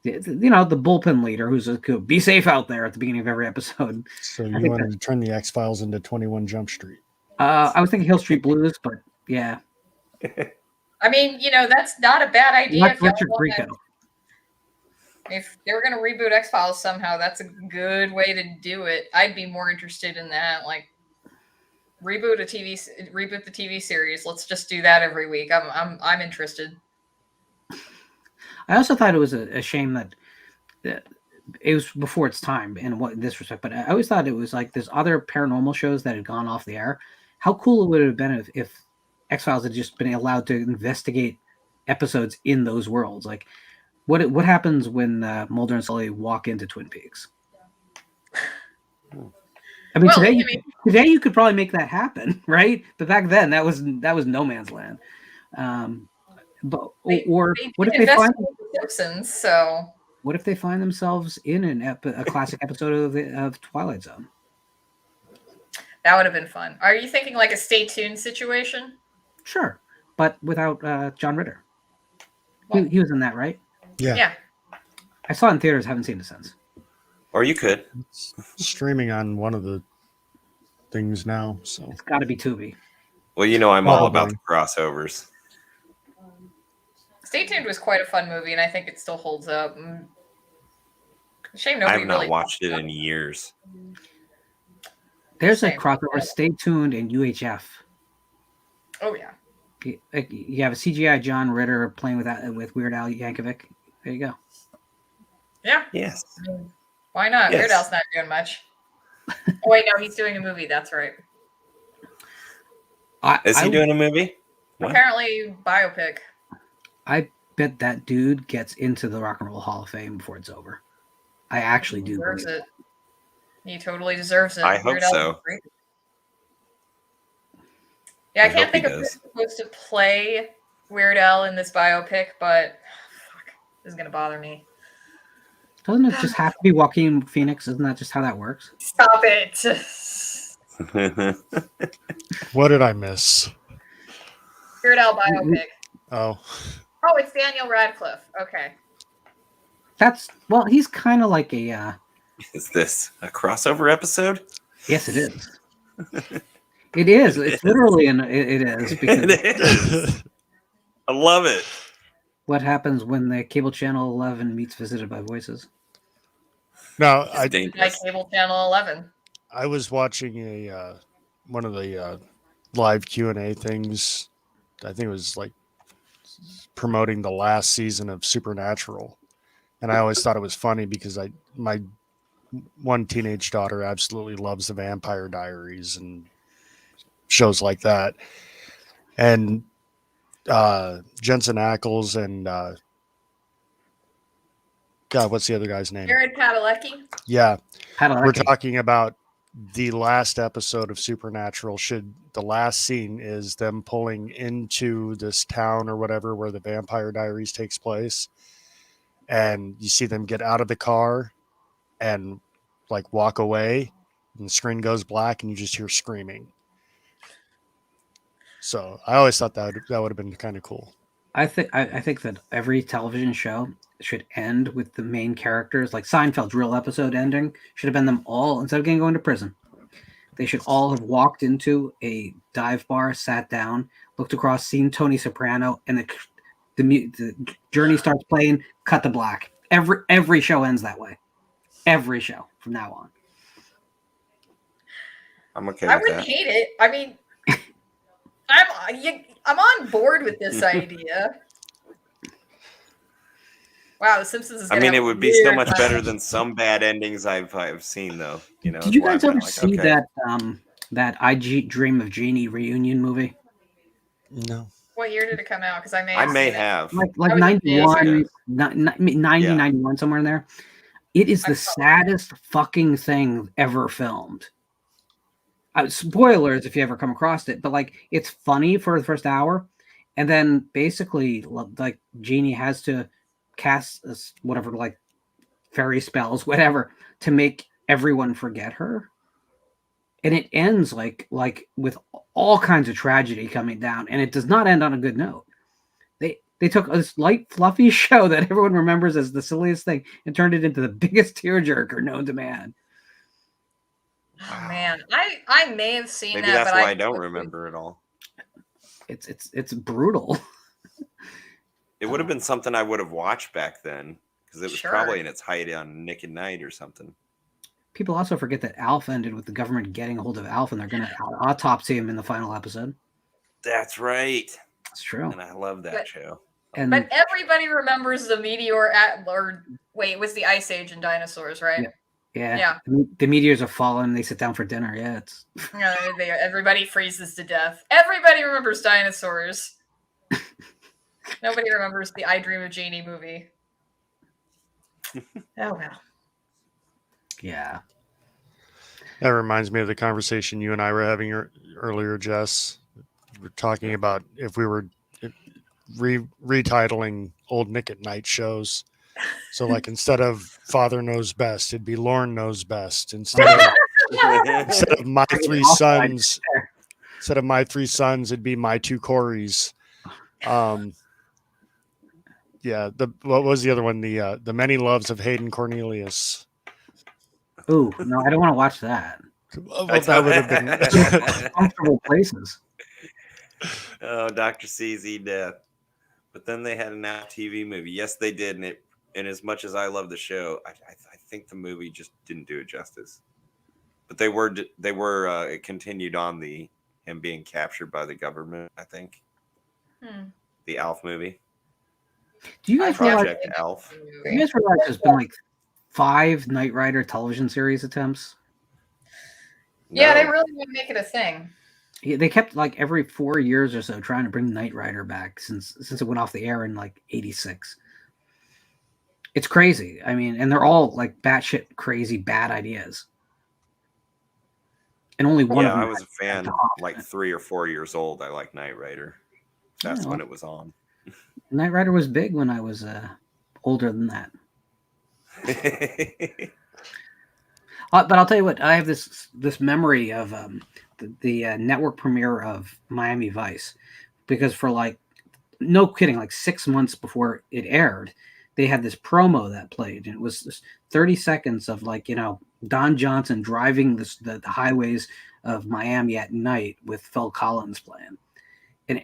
bullpen leader who's be safe out there at the beginning of every episode. So you wanted to turn the X-Files into 21 Jump Street. I was thinking Hill Street Blues, but yeah. I mean, you know, that's not a bad idea. If they were going to reboot X-Files somehow, that's a good way to do it. I'd be more interested in that. Like, reboot the TV series. Let's just do that every week. I'm interested. I also thought it was a shame that it was before its time in this respect, but I always thought it was like there's other paranormal shows that had gone off the air. How cool it would have been if X-Files had just been allowed to investigate episodes in those worlds. Like, what happens when Mulder and Scully walk into Twin Peaks? I mean, today you could probably make that happen, right? But back then, that was no man's land. What if they find the Simpsons? So what if they find themselves in a classic episode of Twilight Zone? That would have been fun. Are you thinking like a Stay Tuned situation? Sure, but without John Ritter. He was in that, right? Yeah. I saw it in theaters. Haven't seen it since. Or you could. It's streaming on one of the things now. So It's got to be Tubi. Well, you know I'm all Probably. about the crossovers. Stay Tuned was quite a fun movie, and I think it still holds up. Shame I nobody have not really watched it in years. There's a Same. crossover. Stay Tuned and UHF. Oh yeah. You have a CGI John Ritter playing with Weird Al Yankovic. There you go. Yeah. Yes. I mean, why not? Yes. Weird Al's not doing much. Oh wait, no, he's doing a movie. That's right. Is he doing a movie? What? Apparently, biopic. I bet that dude gets into the Rock and Roll Hall of Fame before it's over. I actually do. Deserves believe it. He totally deserves it. I hope Weird Al's so. great. Yeah, I I can't hope he think of who's does. supposed to play Weird Al in this biopic, but fuck, this is gonna bother me. Doesn't it just have to be Joaquin Phoenix? Isn't that just how that works? Stop it. what did I miss? Weird Al biopic. Oh, Oh, it's Daniel Radcliffe. Okay. He's kind of like a. Is this a crossover episode? Yes, it is. It is. It's literally it is. Because It is. I love it. what happens when the cable channel 11 meets Visited by Voices? no, It's Like dangerous. cable channel 11. I was watching a one of the live Q&A things. I think it was like promoting the last season of Supernatural, and I always thought it was funny because my one teenage daughter absolutely loves the Vampire Diaries and shows like that, and Jensen Ackles and God, what's the other guy's name? Jared Padalecki. Yeah, Padalecki. we're talking about the last episode of Supernatural. The last scene is them pulling into this town or whatever where the Vampire Diaries takes place, and you see them get out of the car and like walk away, and the screen goes black, and you just hear screaming. So I always thought that would have been kind of cool. I think that every television show should end with the main characters, like Seinfeld's real episode ending should have been them all, instead of going to prison, they should all have walked into a dive bar, sat down, looked across, seen Tony Soprano, and the journey starts playing, cut to black. Every show ends that way. Every show from now on. I'm okay I with wouldn't that. hate it. I mean, I'm on board with this idea. Wow, The Simpsons is I gonna mean, have it would be so much better than some bad endings I've seen, though. You know, Did you where guys I'm ever kinda like, see okay. that I Dream of Jeannie reunion movie? No. What year did it come out? Because I may I have seen have. Like I was a kid. 91, Yeah. 90, Yeah. 91, somewhere in there. It is I the saw saddest fucking thing ever filmed. Spoilers if you ever come across it, but like it's funny for the first hour, and then basically like Jeannie has to cast whatever like fairy spells, whatever, to make everyone forget her. And it ends like with all kinds of tragedy coming down, and it does not end on a good note. They took this light, fluffy show that everyone remembers as the silliest thing and turned it into the biggest tearjerker known to man. Oh man, I may have seen Maybe that, that's but why I don't remember it all. It's brutal. It would have been something I would have watched back then because it was Sure. probably in its height on Nick at Night or something. People also forget that Alf ended with the government getting a hold of Alf, and they're going to autopsy him in the final episode. That's right. It's true. And I love that But- show. And But everybody remembers the meteor it was the Ice Age and dinosaurs, right? yeah, the meteors are falling. They sit down for dinner. Yeah, it's Everybody freezes to death. Everybody remembers dinosaurs. Nobody remembers the I Dream of Jeannie movie. Oh well. yeah. That reminds me of the conversation you and I were having earlier, Jess. We're talking about if we were retitling old Nick at Night shows. So, like, instead of Father Knows Best, it'd be Lorne Knows Best. Instead of My Three Sons, it'd be My Two Corys. Yeah. What was the other one? The Many Loves of Hayden Cornelius. Ooh, no, I don't want to watch that. Well, that would have been. Comfortable places. Oh, Dr. CZ Death. But then they had an Now TV movie. Yes, they did, and as much as I love the show, I think the movie just didn't do it justice. But it continued on him being captured by the government. I think the Alf movie. Do you guys realize? Project Alf. Do you guys realize there's been like 5 Knight Rider television series attempts? Yeah, they No. really want to make it a thing. Yeah, they kept like every 4 years or so trying to bring Knight Rider back since it went off the air in like '86. It's crazy. I mean, and they're all like batshit crazy bad ideas. And only one of them. I was a fan like 3 or 4 years old. I like Knight Rider. That's when it was on. Knight Rider was big when I was older than that. But I'll tell you what, I have this memory of the network premiere of Miami Vice, because for like, no kidding, like 6 months before it aired, they had this promo that played, and it was this 30 seconds of like, Don Johnson driving the highways of Miami at night with Phil Collins playing. And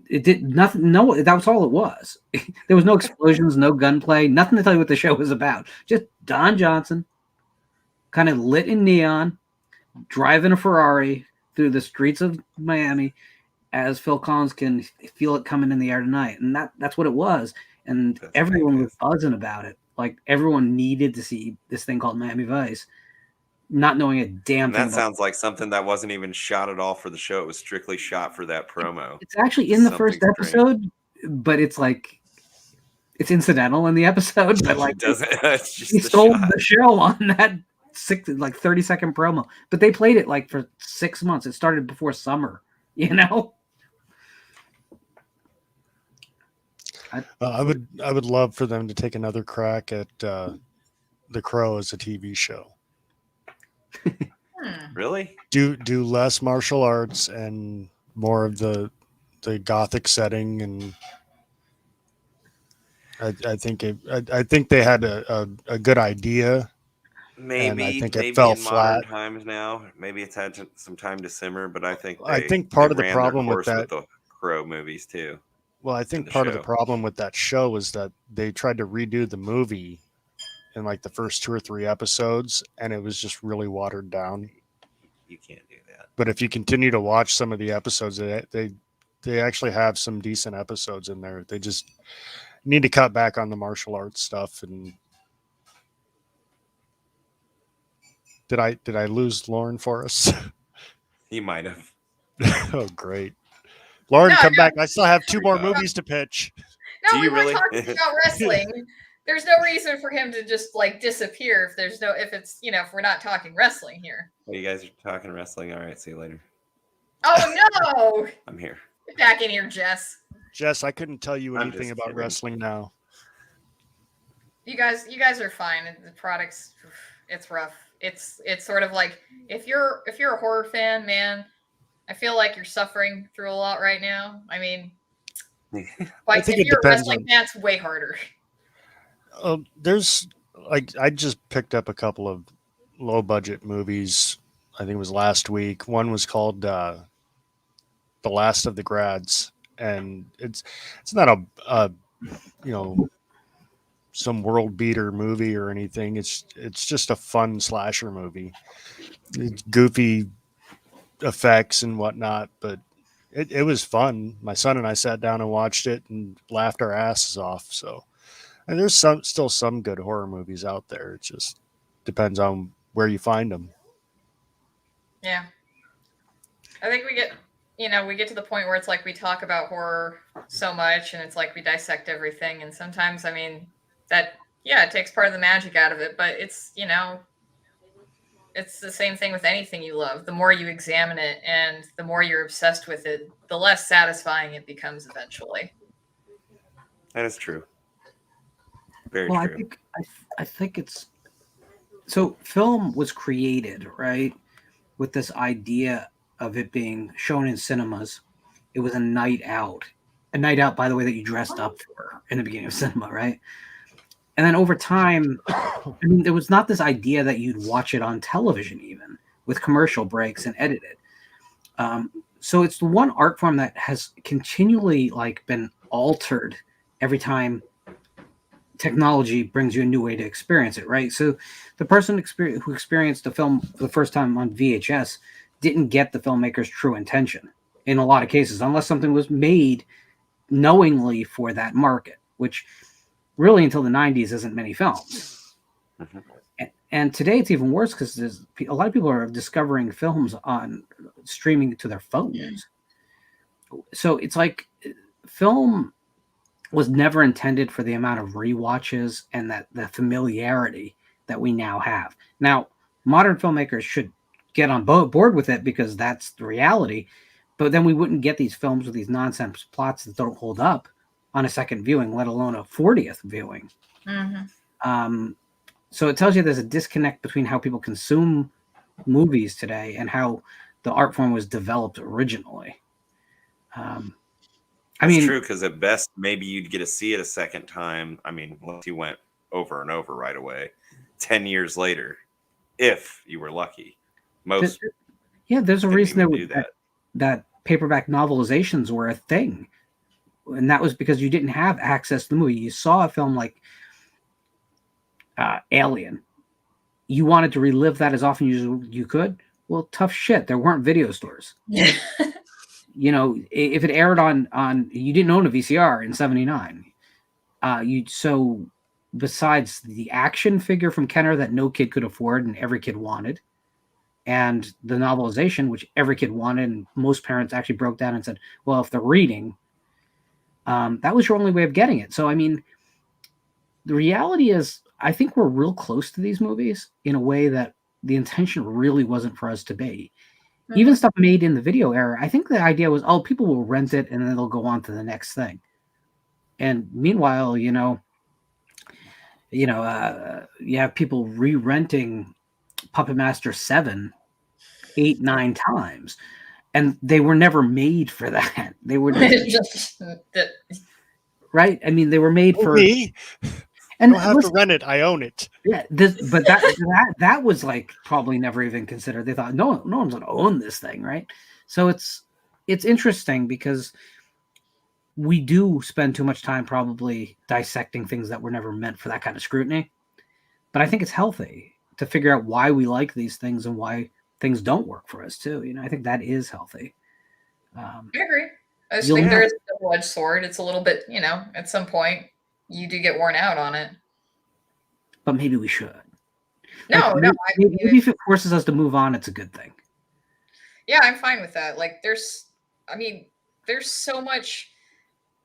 it did nothing. No, that was all it was. There was no explosions, no gunplay, nothing to tell you what the show was about. Just Don Johnson, kind of lit in neon, driving a Ferrari through the streets of Miami as Phil Collins can feel it coming in the air tonight. And that's what it was. And everyone was buzzing about it. Like everyone needed to see this thing called Miami Vice, not knowing a damn thing. That sounds like something that wasn't even shot at all for the show. It was strictly shot for that promo. It's actually in the first episode, but it's like it's incidental in the episode. But like, it's just he stole the show on that 30-second promo. But they played it like for 6 months. It started before summer, I would love for them to take another crack at The Crow as a TV show. Really? Do less martial arts and more of the gothic setting, and I think they had a good idea. Maybe I think maybe it fell in flat. modern times now. Maybe it's had some time to simmer, but I think part of the ran problem their with course that the Crow movies too. Well, I think part of the problem with that show was that they tried to redo the movie in like the first 2 or 3 episodes, and it was just really watered down. You can't do that. But if you continue to watch some of the episodes, they actually have some decent episodes in there. They just need to cut back on the martial arts stuff. And did I lose Lauren for us? You might have. Oh, great. Lauren, come back. I still have 2 more movies to pitch. No, we were talking about wrestling. There's no reason for him to just like disappear if we're not talking wrestling here. Oh, you guys are talking wrestling. All right, see you later. Oh no! I'm here. Get back in here, Jess. Jess, I couldn't tell you anything about wrestling now. You guys are fine. The product's it's rough. It's sort of like if you're a horror fan, man, I feel like you're suffering through a lot right now. I mean, like if you're a wrestling fan, it's way harder. There's like I just picked up a couple of low budget movies. I think it was last week. One was called The Last of the Grads, and it's not a some world beater movie or anything. It's just a fun slasher movie. It's goofy effects and whatnot, but it was fun. My son and I sat down and watched it and laughed our asses off. So, and there's still some good horror movies out there. It just depends on where you find them. Yeah, I think we get to the point where it's like we talk about horror so much, and it's like we dissect everything, and sometimes, I mean, it takes part of the magic out of it, but it's it's the same thing with anything you love. The more you examine it and the more you're obsessed with it, the less satisfying it becomes eventually. That is true. Very true. I think it's so. Film was created, right, with this idea of it being shown in cinemas. It was a night out. a night out, by the way, that you dressed up for in the beginning of cinema, right? And then over time, I mean, there was not this idea that you'd watch it on television, even with commercial breaks and edited. So it's the one art form that has continually like been altered every time technology brings you a new way to experience it, right? So the person who experienced the film for the first time on VHS didn't get the filmmaker's true intention in a lot of cases, unless something was made knowingly for that market, which really until the 90s isn't many films. Mhm. And today it's even worse because there's a lot of people are discovering films on streaming to their phones. So it's like film was never intended for the amount of rewatches and that the familiarity that we now have. Now, modern filmmakers should get on board with it because that's the reality. But then we wouldn't get these films with these nonsense plots that don't hold up on a second viewing, let alone a 40th viewing. So it tells you there's a disconnect between how people consume movies today and how the art form was developed originally. I mean, true, because at best, maybe you'd get to see it a second time. I mean, once you went over and over right away, 10 years later, if you were lucky. Most there's a reason do that paperback novelizations were a thing. And that was because you didn't have access to the movie. You saw a film like Alien. You wanted to relive that as often as you could. Well, tough shit. There weren't video stores. You know, if it aired on you didn't own a VCR in '79. So besides the action figure from Kenner that no kid could afford and every kid wanted, and the novelization which every kid wanted, and most parents actually broke down and said, well, if they're reading, that was your only way of getting it. So I mean, the reality is I think we're real close to these movies in a way that the intention really wasn't for us to be. Even stuff made in the video era, I think the idea was, oh, people will rent it and then they'll go on to the next thing. And meanwhile, you have people re-renting Puppet Master 7 8, 9 times, and they were never made for that. They were just right. I mean, they were made for me. And I don't have to rent it. I own it. Yeah, but that was like probably never even considered. They thought no one's gonna own this thing, right? So it's interesting because we do spend too much time probably dissecting things that were never meant for that kind of scrutiny. But I think it's healthy to figure out why we like these things and why things don't work for us too. You know, I think that is healthy. I agree. I just think there is a double-edged sword. It's a little bit, at some point you do get worn out on it. But maybe we should. Maybe if it forces us to move on, it's a good thing. Yeah, I'm fine with that. Like, there's so much.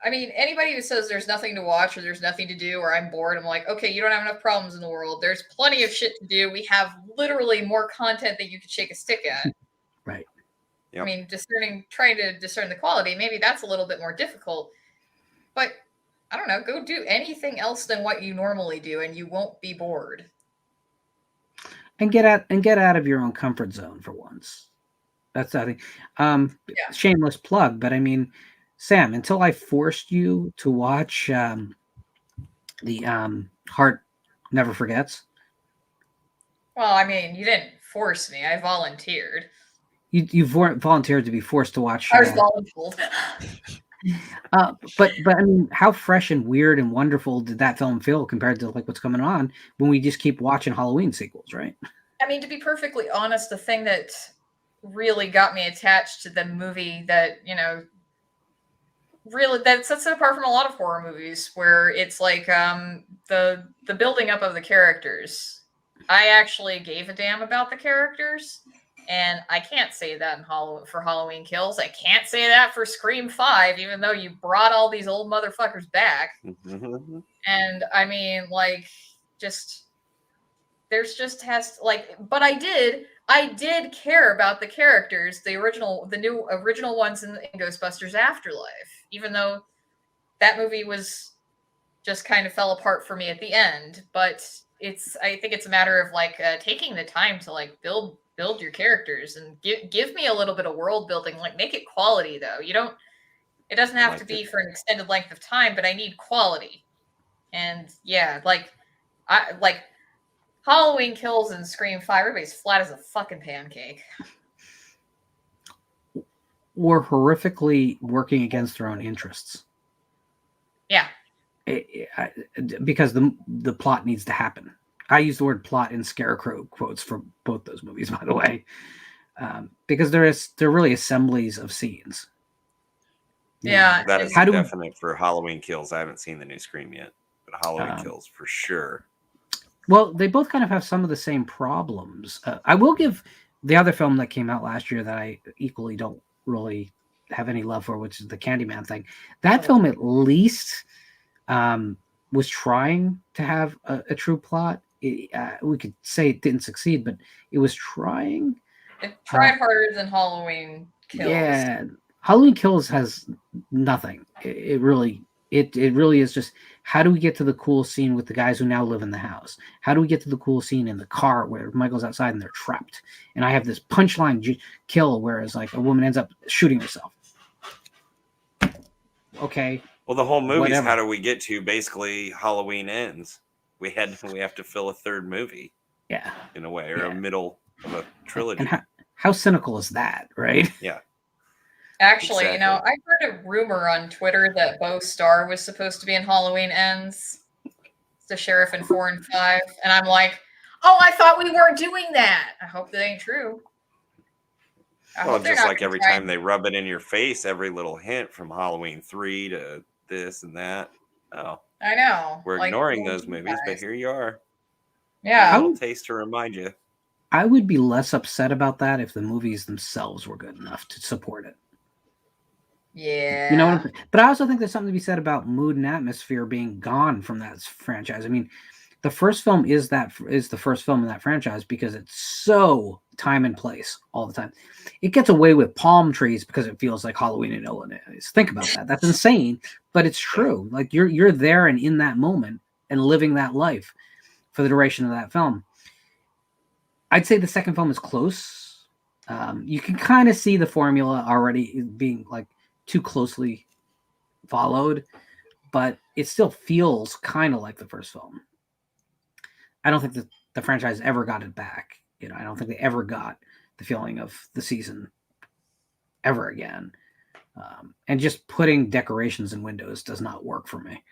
I mean, anybody who says there's nothing to watch or there's nothing to do or I'm bored, I'm like, okay, you don't have enough problems in the world. There's plenty of shit to do. We have literally more content that you could shake a stick at. Right. Yep. I mean, trying to discern the quality, maybe that's a little bit more difficult. But I don't know, go do anything else than what you normally do and you won't be bored. And get out of your own comfort zone for once. That's I think. Shameless plug, but I mean, Sam, until I forced you to watch the Heart Never Forgets. Well, I mean, you didn't force me. I volunteered. You volunteered to be forced to watch. I was voluntold. But I mean, how fresh and weird and wonderful did that film feel compared to like what's coming on when we just keep watching Halloween sequels, right? I mean, to be perfectly honest, the thing that really got me attached to the movie that, really that sets it apart from a lot of horror movies where it's like the building up of the characters. I actually gave a damn about the characters. And I can't say that for Halloween Kills. I can't say that for Scream 5, even though you brought all these old motherfuckers back. And I mean, like, but I did care about the characters, the new original ones in Ghostbusters Afterlife, even though that movie was just kind of fell apart for me at the end. But I think it's a matter of like taking the time to like build your characters and give me a little bit of world building, like make it quality though. You don't It doesn't have Like to be for an extended length of time, but I need quality. And yeah, like Halloween Kills and Scream 5, everybody's flat as a fucking pancake. Or horrifically working against their own interests. Yeah. Because the plot needs to happen. I use the word plot in scarecrow quotes for both those movies, by the way, because they're really assemblies of scenes. Yeah. That is How do- definite for Halloween Kills. I haven't seen the new Scream yet, but Halloween Kills for sure. Well, they both kind of have some of the same problems. I will give the other film that came out last year that I equally don't really have any love for, which is the Candyman thing. That film at least was trying to have a true plot. We could say it didn't succeed, but it was trying. It tried harder than Halloween Kills. Yeah, Halloween Kills has nothing. It really is just, how do we get to the cool scene with the guys who now live in the house? How do we get to the cool scene in the car where Michael's outside and they're trapped? And I have this punchline kill, whereas like a woman ends up shooting herself. Okay. Well, the whole movie is Whatever. how do we get to basically Halloween ends? We have to fill a third movie. Yeah. In a way, or a middle of a trilogy. And how cynical is that, right? Yeah. Actually, Exactly. I heard a rumor on Twitter that Bo Starr was supposed to be in Halloween Ends, the sheriff in 4 and 5, and I'm like, oh, I thought we weren't doing that. I hope that ain't true. Well, just like every time they rub it in your face, every little hint from Halloween 3 to this and that. Oh, I know. We're ignoring those movies, but here you are. Yeah. A little taste to remind you. I would be less upset about that if the movies themselves were good enough to support it. Yeah. You know what I'm saying? But I also think there's something to be said about mood and atmosphere being gone from that franchise. I mean, the first film is the first film in that franchise because it's so time and place all the time. It gets away with palm trees because it feels like Halloween in Illinois. Think about that. That's insane, but it's true. Like you're there and in that moment and living that life for the duration of that film. I'd say the second film is close. You can kind of see the formula already being like too closely followed, but it still feels kind of like the first film. I don't think that the franchise ever got it back. I don't think they ever got the feeling of the season ever again. And just putting decorations in windows does not work for me.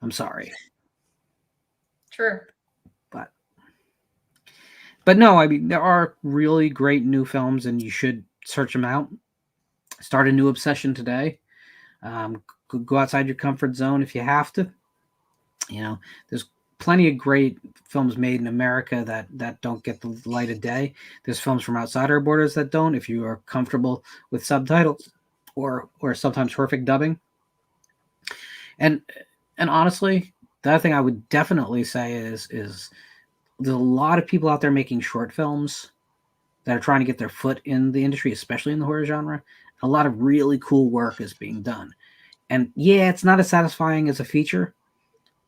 I'm sorry. True. But no, I mean, there are really great new films and you should search them out. Start a new obsession today. Go outside your comfort zone if you have to. There's plenty of great films made in America that don't get the light of day. There's films from outside our borders that don't, if you are comfortable with subtitles or sometimes horrific dubbing. And honestly, the other thing I would definitely say is there's a lot of people out there making short films that are trying to get their foot in the industry, especially in the horror genre. A lot of really cool work is being done. And yeah, it's not as satisfying as a feature,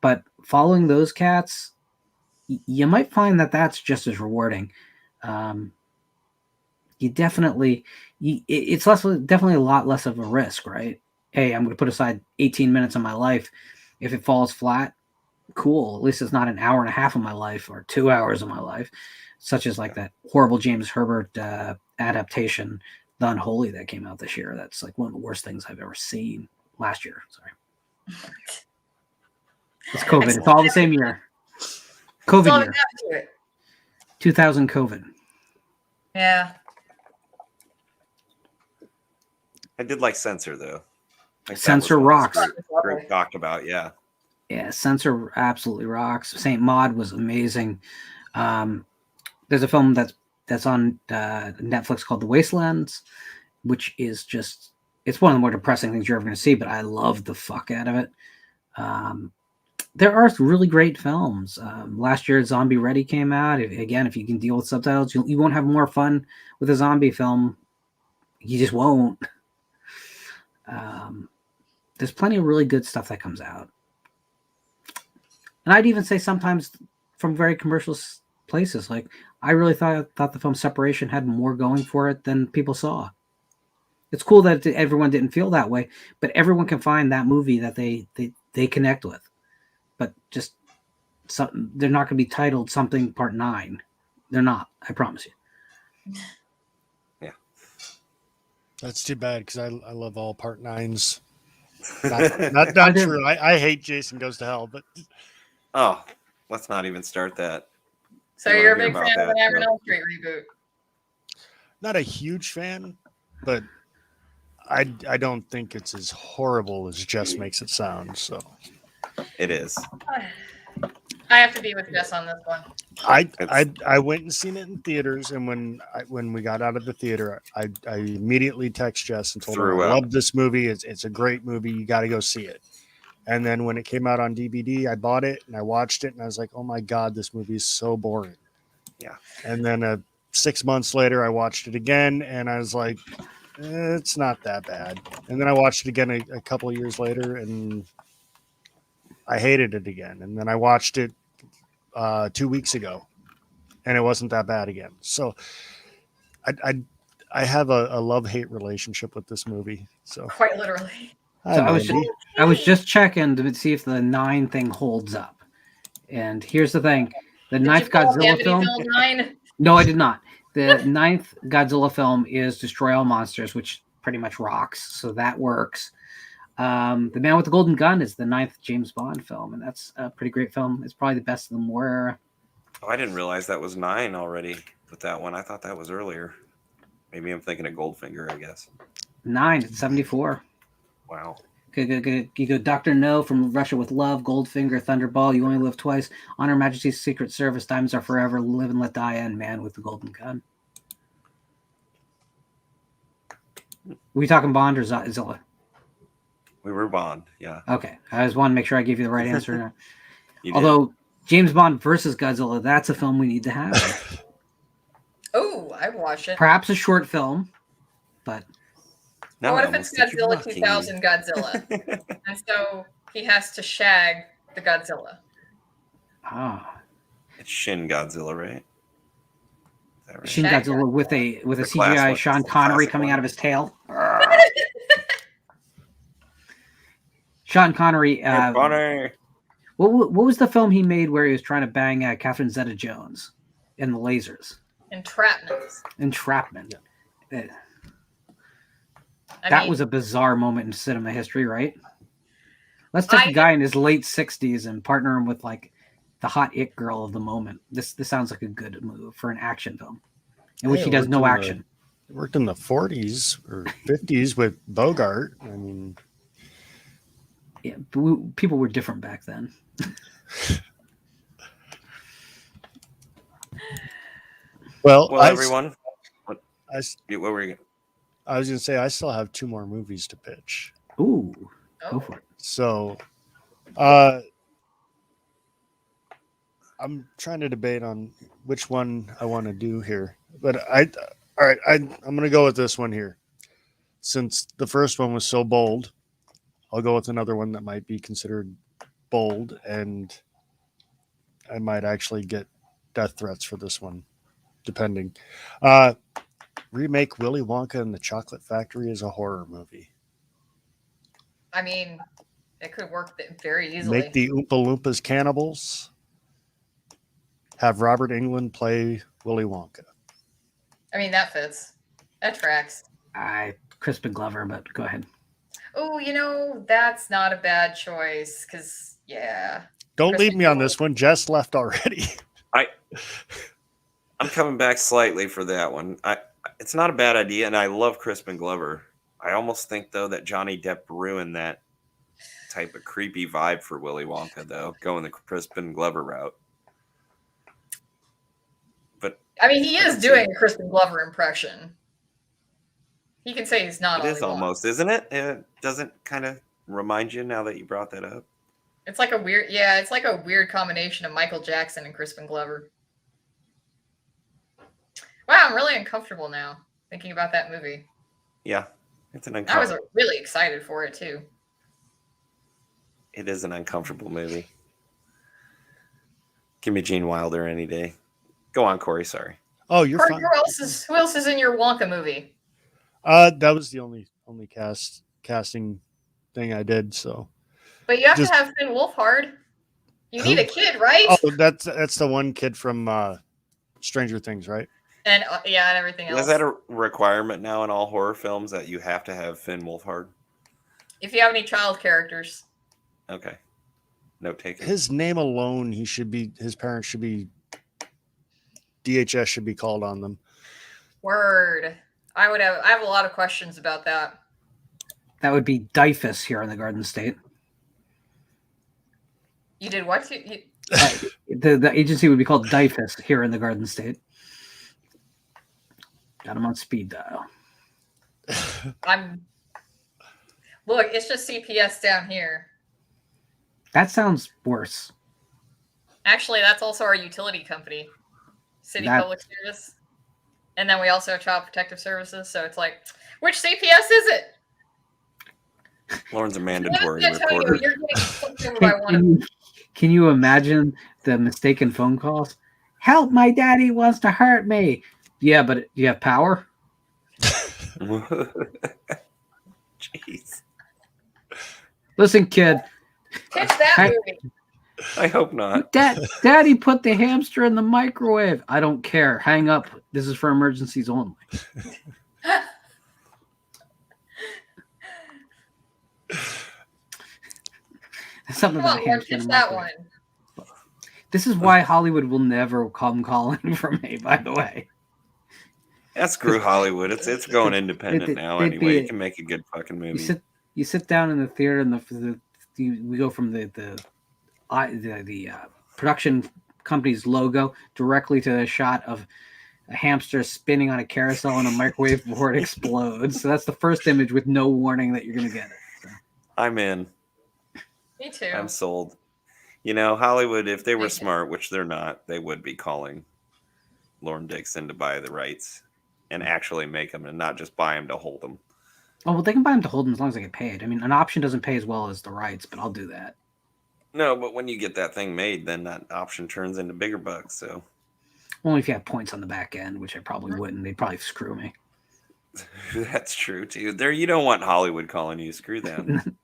but following those cats, you might find that that's just as rewarding. It's definitely a lot less of a risk, right? Hey, I'm going to put aside 18 minutes of my life. If it falls flat, cool. At least it's not an hour and a half of my life or 2 hours of my life, such as like that horrible James Herbert adaptation, The Unholy, that came out this year. That's like one of the worst things I've ever seen. Last year, sorry. It's COVID. It's all the same year. COVID year. 2000 COVID. Yeah. I did like Censor though. Like Censor rocks. Group talked about, yeah. Yeah, Censor absolutely rocks. Saint Maud was amazing. There's a film that's on Netflix called The Wastelands, which is just, it's one of the more depressing things you're ever going to see, but I love the fuck out of it. There are really great films. Last year, Zombie Ready came out. Again, if you can deal with subtitles, you won't have more fun with a zombie film. You just won't. There's plenty of really good stuff that comes out. And I'd even say sometimes from very commercial places. Like, I really thought the film Separation had more going for it than people saw. It's cool that everyone didn't feel that way, but everyone can find that movie that they connect with. But just something, they're not going to be titled something Part 9. They're not. I promise you. Yeah. That's too bad because I love all Part 9s. Not true. I hate Jason Goes to Hell, but Oh, let's not even start that. So You you're a wanna hear big about fan of the that, Nightmare on Joe? Elm Street reboot. not a huge fan. But I don't think it's as horrible as Jess makes it sound. So It is. I have to be with Jess on this one. I went and seen it in theaters, and when we got out of the theater, I immediately text Jess and told her Threw I up. love this movie. It's a great movie. You got to go see it. And then when it came out on DVD, I bought it and I watched it, and I was like, oh my god, this movie is so boring. Yeah. And then 6 months later, I watched it again, and I was like, it's not that bad. And then I watched it again a couple of years later, and I hated it again. And then I watched it 2 weeks ago, and it wasn't that bad again. So I have a love-hate relationship with this movie. So Quite literally. hi, So Mandy. I was just checking to see if the 9 thing holds up. And here's the thing: the Did ninth you call Godzilla film. Amityville 9? No, I did not. The 9th Godzilla film is Destroy All Monsters, which pretty much rocks, so that works. The Man with the Golden Gun is the 9th James Bond film, and that's a pretty great film. It's probably the best of the war era. Oh, I didn't realize that was 9 already with that one. I thought that was earlier. Maybe I'm thinking of Goldfinger, I guess. 9, it's 74. Wow. You go Dr. No, From Russia with Love, Goldfinger, Thunderball, You Only Live Twice, On Her Majesty's Secret Service, Diamonds Are Forever, Live and Let Die, and Man with the Golden Gun. We talking Bond or Zilla? We were Bond, yeah. Okay, I just want to make sure I gave you the right answer. You did. Although James Bond versus Godzilla, that's a film we need to have. Oh, I watch it. Perhaps a short film, but Now What I if it's almost think you're Godzilla mocking 2000 Godzilla? And so he has to shag the Godzilla. It's Shin Godzilla, right? Is that right? Shin Shag Godzilla with a The class CGI one. Sean The Connery classic coming one. out of his tail. Sean Connery. Bonner. What was the film he made where he was trying to bang Catherine Zeta-Jones in the lasers? Entrapment. I That mean, was a bizarre moment in cinema history, right? Let's take a guy in his late 60s and partner him with like the hot it girl of the moment. This sounds like a good move for an action film in which Hey, he it does worked no in action. It worked in the 40s or 50s with Bogart. I mean, Yeah, people were different back then. well, Everyone. I What were you? was going to say I still have 2 more movies to pitch. Ooh, go oh, for it. So, I'm trying to debate on which one I want to do here, but all right, I'm going to go with this one here. Since the first one was so bold, I'll go with another one that might be considered bold, and I might actually get death threats for this one, depending. Remake Willy Wonka and the Chocolate Factory as a horror movie. I mean, it could work very easily. Make the Oompa Loompas cannibals. Have Robert Englund play Willy Wonka. I mean, that fits. That tracks. Crispin Glover, but go ahead. Oh, that's not a bad choice because, yeah. Don't Crispin leave me on Glover. this one. Jess left already. I'm coming back slightly for that one. It's not a bad idea, and I love Crispin Glover. I almost think though that Johnny Depp ruined that type of creepy vibe for Willy Wonka, though, going the Crispin Glover route. But I mean, he is doing a Crispin Glover impression. He can say he's not. it is almost, isn't it? It doesn't kind of remind you now that you brought that up. It's like a weird, yeah. It's like a weird combination of Michael Jackson and Crispin Glover. Wow, I'm really uncomfortable now thinking about that movie. Yeah, it's an I was really excited for it too. It is an uncomfortable movie. Give me Gene Wilder any day. Go on, Kory. Sorry. Oh, you're Or fine. who else is in your Wonka movie? That was the only casting thing I did. So But you have just to have Finn Wolfhard. You Who? need a kid, right? oh, that's the one kid from Stranger Things, right? And yeah, and everything else. Is that a requirement now in all horror films that you have to have Finn Wolfhard? If you have any child characters. Okay. Note taken. His name alone, his parents should be DHS should be called on them. Word. I have a lot of questions about that. That would be DIFUS here in the Garden State. You did what? The agency would be called DIFUS here in the Garden State. Got him on speed dial. Look, it's just CPS down here. That sounds worse. Actually, that's also our utility company, City Public Service. And then we also have Child Protective Services. So it's like, which CPS is it? Lauren's a mandatory reporter. You're getting fucked over by one of them. Can you imagine the mistaken phone calls? Help, my daddy wants to hurt me. Yeah, but do you have power? Jeez. Listen, kid. Pitch that movie. I hope not. Daddy put the hamster in the microwave. I don't care. Hang up. This is for emergencies only. Something about a hamster in the microwave. One. This is why Hollywood will never come calling for me, by the way. Yeah, screw Hollywood. It's going independent now anyway. You can make a good fucking movie. You sit down in the theater and we go from the production company's logo directly to a shot of a hamster spinning on a carousel in a microwave before it explodes. So that's the first image with no warning that you're going to get it. So. I'm in. Me too. I'm sold. You know, Hollywood, if they were smart, which they're not, they would be calling Lauren Dixon to buy the rights and actually make them and not just buy them to hold them. Oh, well, they can buy them to hold them as long as they get paid. I mean, an option doesn't pay as well as the rights, but I'll do that. No, but when you get that thing made, then that option turns into bigger bucks. So only if you have points on the back end, which I probably wouldn't. They'd probably screw me. That's true too. There, you don't want Hollywood calling you. Screw them.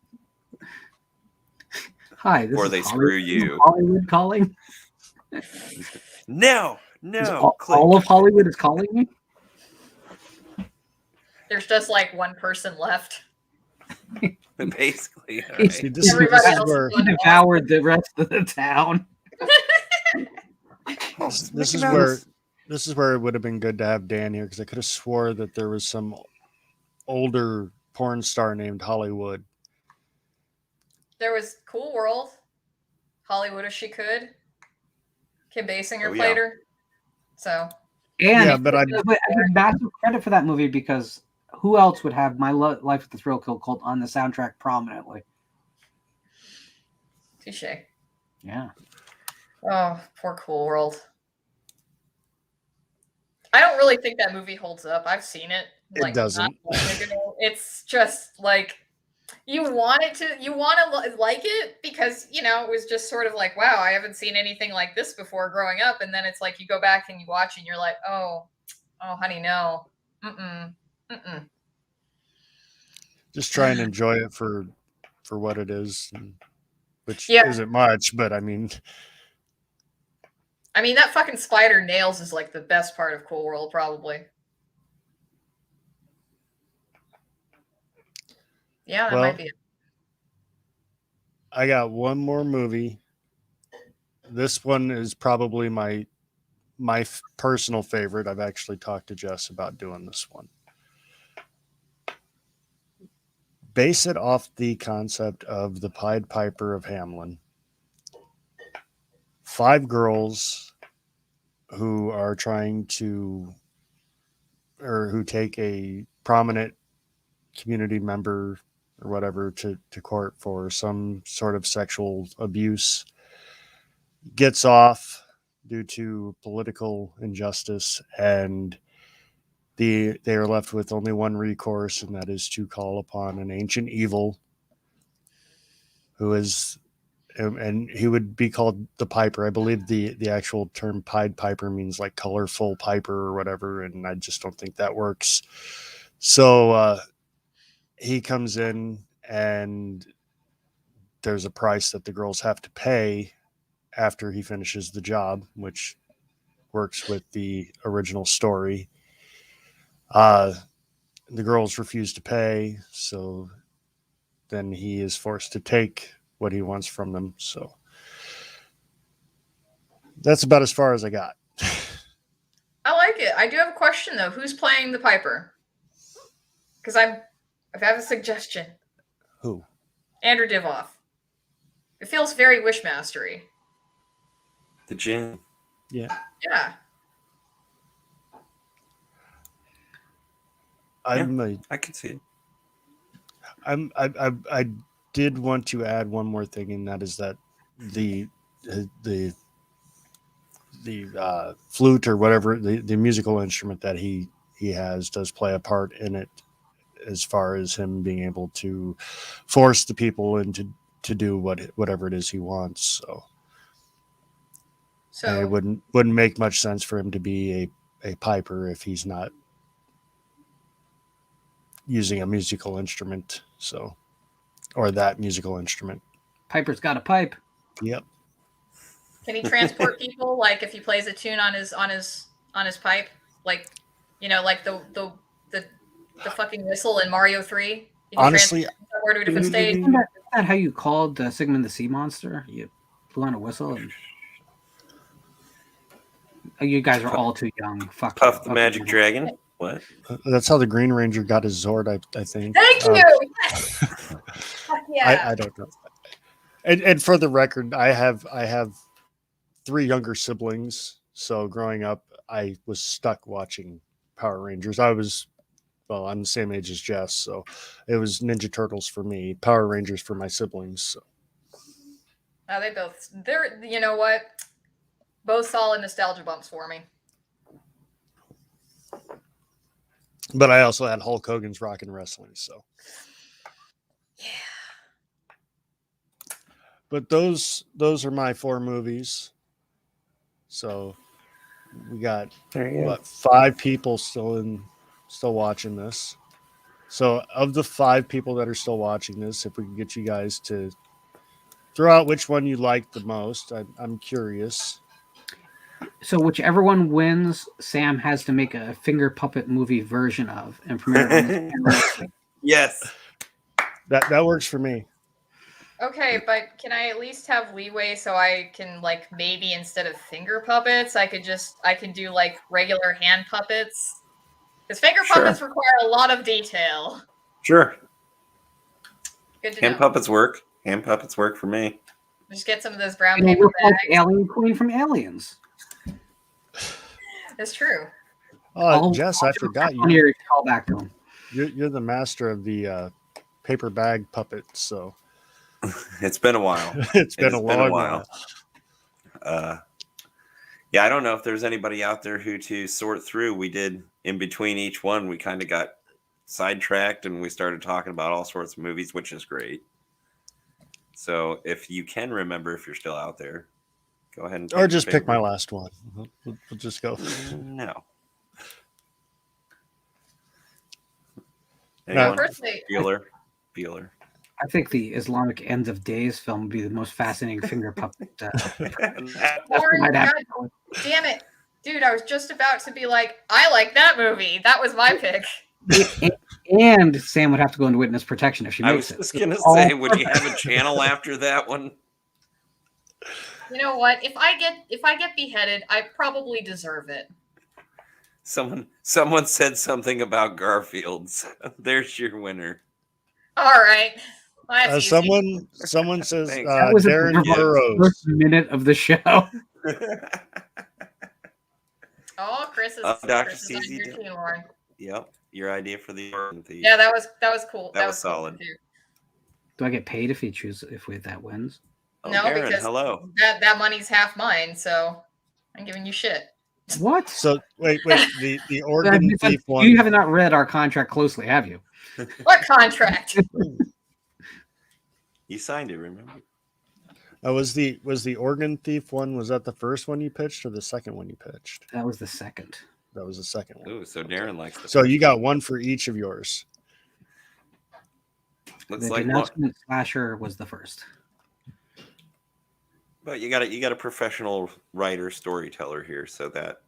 Hi, this or is they Hollywood. screw you. Hollywood calling. No. All of Hollywood is calling me. There's just like one person left. Basically, right. See, this is where he devoured the rest of the town. This is where it would have been good to have Dan here, because I could have swore that there was some older porn star named Hollywood. There was Cool World, Hollywood if she could. Kim Basinger played her. So. And yeah, but I give massive credit for that movie, because who else would have My Life with the Thrill Kill Cult on the soundtrack prominently? Touche. Yeah. Oh, poor Cool World. I don't really think that movie holds up. I've seen it. It doesn't. It's just like you want to like it because, you know, it was just sort of like, wow, I haven't seen anything like this before growing up. And then it's like you go back and you watch and you're like, oh, honey, no. Just try and enjoy it for what it is, which isn't much, but I mean, that fucking spider nails is like the best part of Cool World, probably. Yeah, that might be it. I got one more movie. This one is probably my personal favorite. I've actually talked to Jess about doing this one. Base it off the concept of the Pied Piper of Hamelin. 5 girls who are trying to, or who take a prominent community member or whatever to court for some sort of sexual abuse, gets off due to political injustice, and they are left with only one recourse, and that is to call upon an ancient evil who is, and he would be called the Piper. I believe the actual term Pied Piper means like colorful piper or whatever, and I just don't think that works. So he comes in, and there's a price that the girls have to pay after he finishes the job, which works with the original story. The girls refuse to pay, so then he is forced to take what he wants from them. So that's about as far as I got. I like it. I do have a question though. Who's playing the Piper? Because I have a suggestion. Who? Andrew Divoff. It feels very Wishmastery. The Jinn. Yeah. Yeah. I can see it. I did want to add one more thing, and that is that the flute or whatever the musical instrument that he has does play a part in it, as far as him being able to force the people into to do whatever it is he wants. And it wouldn't make much sense for him to be a piper if he's not using a musical instrument. Or that musical instrument. Piper's got a pipe. Yep. Can he transport people? Like if he plays a tune on his pipe, like like the fucking whistle in Mario 3. Honestly, somewhere to a different stage. Isn't that how you called Sigmund the Sea Monster? You blew on a whistle. And... You guys are all too young. Fuck. Puff the Magic Dragon. What? That's how the Green Ranger got his Zord, I think. Thank you. Yes. Fuck yeah. I don't know. And for the record, I have 3 younger siblings. So growing up, I was stuck watching Power Rangers. I'm the same age as Jess, so it was Ninja Turtles for me, Power Rangers for my siblings. So. Oh, they're you know what? Both solid nostalgia bumps for me. But I also had Hulk Hogan's Rockin' Wrestling, so. Yeah. But those are my 4 movies. So we got 5 people still watching this. So of the 5 people that are still watching this, if we can get you guys to throw out which one you like the most, I'm curious. So whichever one wins, Sam has to make a finger puppet movie version of and premiere it on his Yes. That works for me. Okay, but can I at least have leeway so I can maybe instead of finger puppets, I can do regular hand puppets? Because finger puppets require a lot of detail. Sure. Good to Hand know. puppets work. Hand puppets work for me. Just get some of those brown paper bags. Like Alien Queen from Aliens. That's true. Jess, I forgot you. Here, call back to him. You're the master of the paper bag puppets, so. It's been a while. It's been a long while. Yeah, I don't know if there's anybody out there who to sort through. We did in between each one, we kind of got sidetracked and we started talking about all sorts of movies, which is great. So if you can remember, if you're still out there, go ahead and or just pick my last one. We'll just go. No. No. Feeler. I think the Islamic Ends of Days film would be the most fascinating finger puppet. Lauren, God damn it. Dude, I was just about to be like, I like that movie. That was my pick. And Sam would have to go into witness protection if she makes it. I was just going to say, would you have a channel after that one? You know what? If I get beheaded, I probably deserve it. Someone said something about Garfield's. There's your winner. All right. Someone says that was Darren Burroughs. First minute of the show. Oh, Chris is Dr. Chris is on your team, Lauren. Yep, your idea for the Organ Thief. Yeah, that was cool. That was solid. Cool. Do I get paid if that wins? No, Darren, because hello. That money's half mine, so I'm giving you shit. What? So wait, the Organ Thief one. You have not read our contract closely, have you? What contract? You signed it, remember? Was the Organ Thief one? Was that the first one you pitched or the second one you pitched? That was the second. That was the second one. Ooh, so Darren likes the So first you got one. one for each of yours. Looks The like one, denouncement slasher was the first. but you got a professional writer storyteller here, so that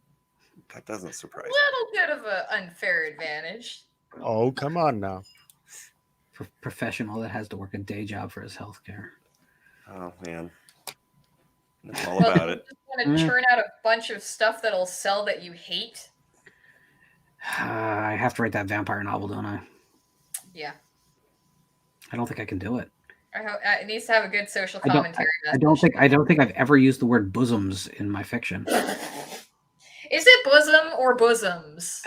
doesn't A surprise me. little bit of an unfair advantage. Oh, come on now. Professional that has to work a day job for his health care. Oh man, that's all Well, about you it. just want to churn out a bunch of stuff that'll sell that you hate. I have to write that vampire novel, don't I? Yeah. I don't think I can do it. It needs to have a good social I commentary. don't think I've ever used the word bosoms in my fiction. Is it bosom or bosoms?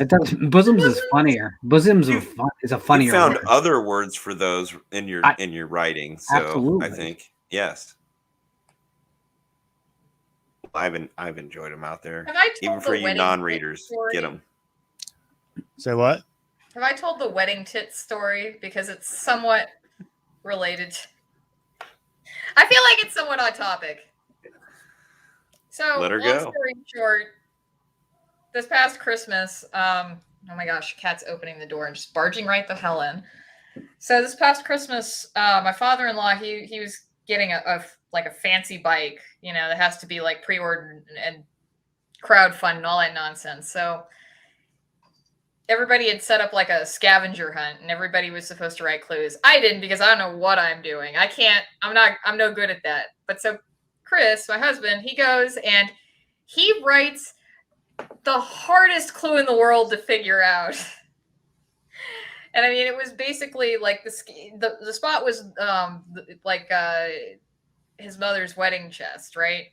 Bosoms is funnier. Bosoms is a funnier You found word. other words for those in your writing, so Absolutely. I think yes. I've enjoyed them out there. Have I told Even for the you wedding non-readers, story? get them. Say what? Have I told the wedding tit story? Because it's somewhat related. I feel like it's somewhat on topic. So, Let her long go. story short, this past Christmas, oh my gosh, cat's opening the door and just barging right the hell in. So this past Christmas, my father-in-law, he was getting a fancy bike, that has to be like pre-ordered and crowdfund and all that nonsense. So everybody had set up like a scavenger hunt and everybody was supposed to write clues. I didn't because I don't know what I'm doing. I'm no good at that. But so Chris, my husband, he goes and he writes the hardest clue in the world to figure out. And I mean, it was basically like the spot was his mother's wedding chest, right?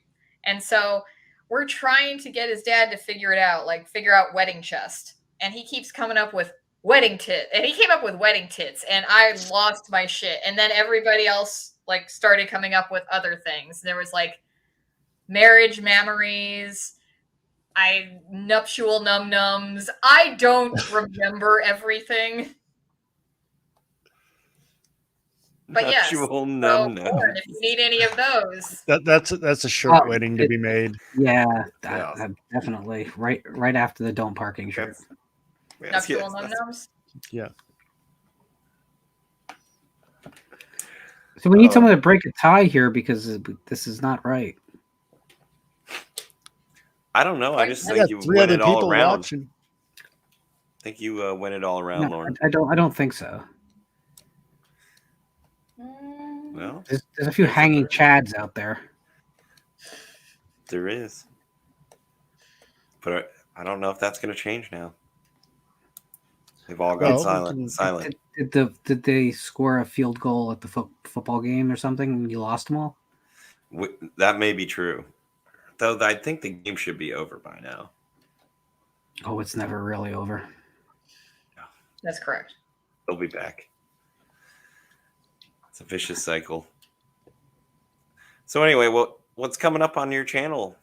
And so we're trying to get his dad to figure out wedding chest. And he keeps coming up with wedding tit. And he came up with wedding tits. And I lost my shit. And then everybody else started coming up with other things. There was marriage memories, nuptial num-nums. I don't remember everything. But yes, Nuptial so, num-nums. Lauren, if you need any of those. That's a short wedding to be made. Yeah, Yeah. definitely. Right after the don't parking shirt. Nuptial num-nums? Yeah. So we need someone to break a tie here because this is not right. I don't know. I just I think got you three went other it all people around. watching. I think you went it all around, No, Lauren. I don't think so. Well, There's a few hanging chads out there. there is. But I don't know if that's going to change now. They've all gone silent. Did they score a field goal at the football game or something and you lost them all? That may be true. Though I think the game should be over by now. Oh, it's never really over. That's correct. They'll be back. It's a vicious cycle. So anyway, what's coming up on your channels?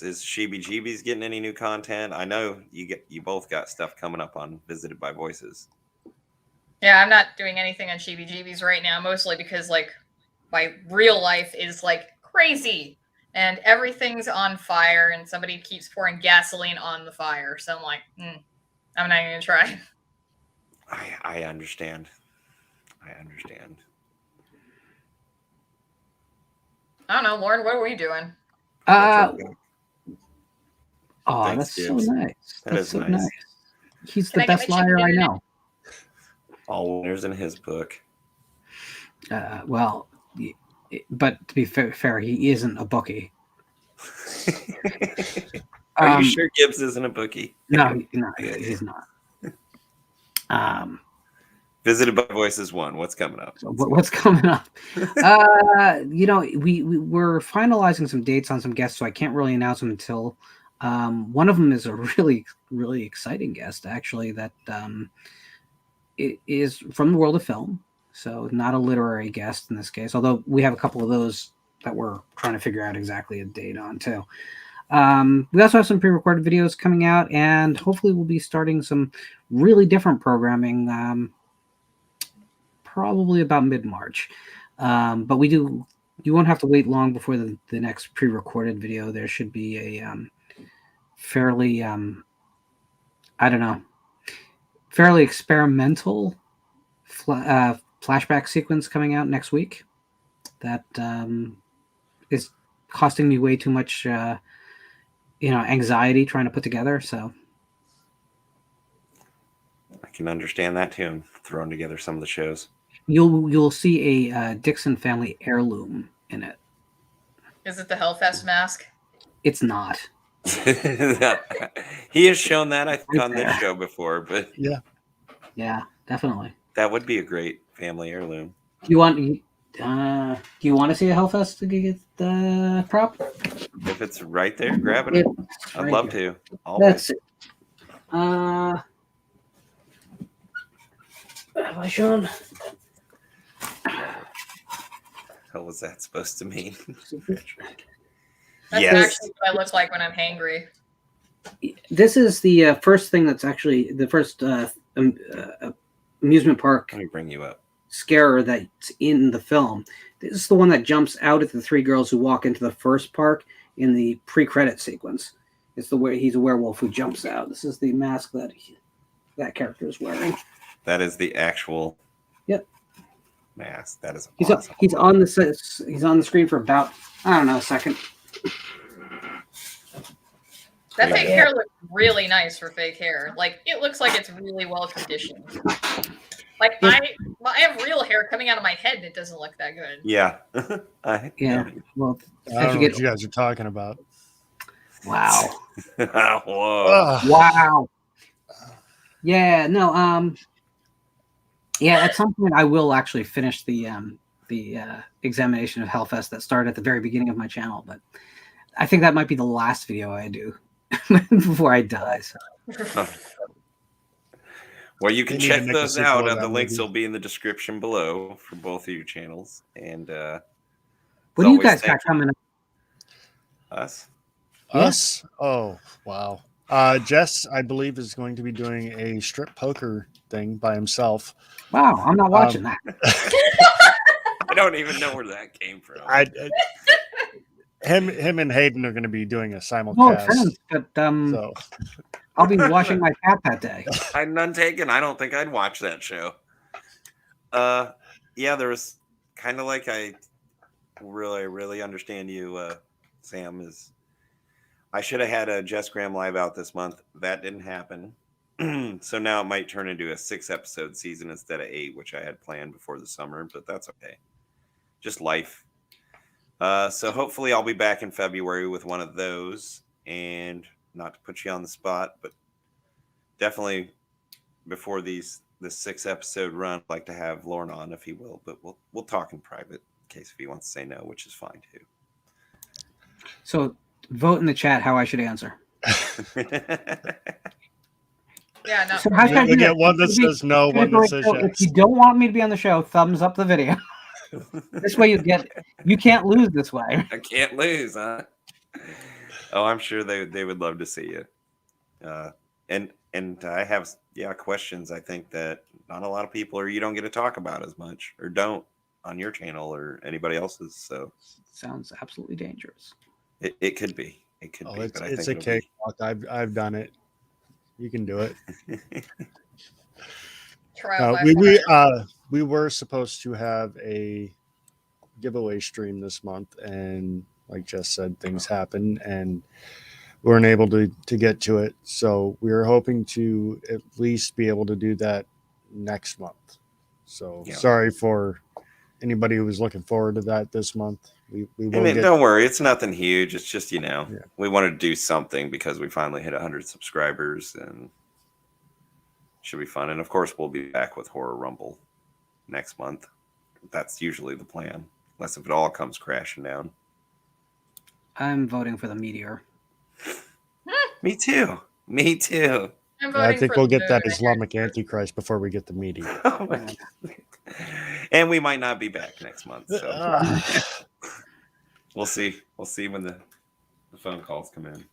Is Sheebie-Jeebies getting any new content? I know you both got stuff coming up on Visited by Voices. Yeah, I'm not doing anything on Sheebie-Jeebies right now, mostly because my real life is crazy and everything's on fire and somebody keeps pouring gasoline on the fire. So I'm like, I'm not even gonna try. I understand. I don't know, Lauren, what are we doing? Oh, Thanks, that's so Gibbs. nice. That's so nice. nice. He's Can the I get best my liar I chicken know. All winners in his book. Well, but to be fair, he isn't a bookie. Are you sure Gibbs isn't a bookie? No, he's not. Visited by Voices 1. What's coming up? So what's coming up? We're finalizing some dates on some guests, so I can't really announce them until one of them is a really, really exciting guest, actually, that it is from the world of film. So not a literary guest in this case, although we have a couple of those that we're trying to figure out exactly a date on too. We also have some pre-recorded videos coming out, and hopefully we'll be starting some really different programming probably about mid-March. But you won't have to wait long before the next pre-recorded video. There should be a fairly I don't know, fairly experimental flashback sequence coming out next week that is costing me way too much, anxiety trying to put together. So I can understand that too. I'm throwing together some of the shows. you'll see a Dixon family heirloom in it. Is it the Hellfest mask? It's not. He has shown that I think Right on this there. show before, but Yeah, definitely. that would be a great family heirloom. Do you want to see a Hellfest to get the prop? If it's right there, grab it. It's I'd right love here. to. Always. That's it. Have I shown? Hell was that supposed to mean? That's Yes. actually what I look like when I'm hangry. This is the first thing that's actually the first amusement park Let me bring you up. scarer that's in the film. This is the one that jumps out at the three girls who walk into the first park in the pre-credit sequence. It's the way he's a werewolf who jumps out. This is the mask that character is wearing. That is the actual mask. That is awesome. He's on the screen for about, I don't know, a second. That fake hair looks really nice for fake hair. Like, it looks like it's really well conditioned. Like, I have real hair coming out of my head and it doesn't look that good. Yeah. Yeah. Well, I don't know what you guys are talking about. wow. Whoa. Ugh. Wow. Yeah, no, yeah, at some point I will actually finish the examination of Hellfest that started at the very beginning of my channel, but I think that might be the last video I do before I die. So. Well, you can They need to check make a those sequel out. to The that links movie. will be in the description below for both of your channels. And What do you guys got coming up? Us? Yeah. Us? Oh, wow. Jess, I believe, is going to be doing a strip poker thing by himself. Wow, I'm not watching that. I don't even know where that came from. Him and Hayden are going to be doing a No simulcast. offense, but So I'll be washing my cat that day. I'm none taken. I don't think I'd watch that show. Yeah, there was kind of like I really understand you, Sam. Is I should have had a Jess Graham live out this month. That didn't happen. So now it might turn into a 6-episode season instead of 8, which I had planned before the summer, but that's okay. Just life. So hopefully I'll be back in February with one of those, and not to put you on the spot, but definitely before this 6-episode run, I'd like to have Lorne on if he will, but we'll talk in private in case if he wants to say no, which is fine too. So vote in the chat how I should answer. Yeah, no. So how should I we do get that? one that says no, one that says So yes. if you don't want me to be on the show, thumbs up the video. This way you can't lose this way. I can't lose, huh? Oh, I'm sure they would love to see you. And I have questions I think that not a lot of people or you don't get to talk about as much or don't on your channel or anybody else's. So Sounds absolutely dangerous. it could be. It could be. It's But I a think it'll be. cakewalk. I've done it. You can do it. Trial by fire. We were supposed to have a giveaway stream this month, and like Jess said, things happened and weren't able to get to it. So we were hoping to at least be able to do that next month. So sorry for anybody who was looking forward to that this month. We will get. Don't worry, it's nothing huge. It's just we wanted to do something because we finally hit 100 subscribers and should be fun. And of course, we'll be back with Horror Rumble next month. That's usually the plan, unless if it all comes crashing down. I'm voting for the meteor. Me too. I think we'll get that Islamic Antichrist before we get the meeting. Oh my God. And we might not be back next month. So we'll see. We'll see when the phone calls come in.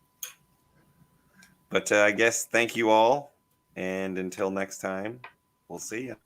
But I guess thank you all. And until next time, we'll see you.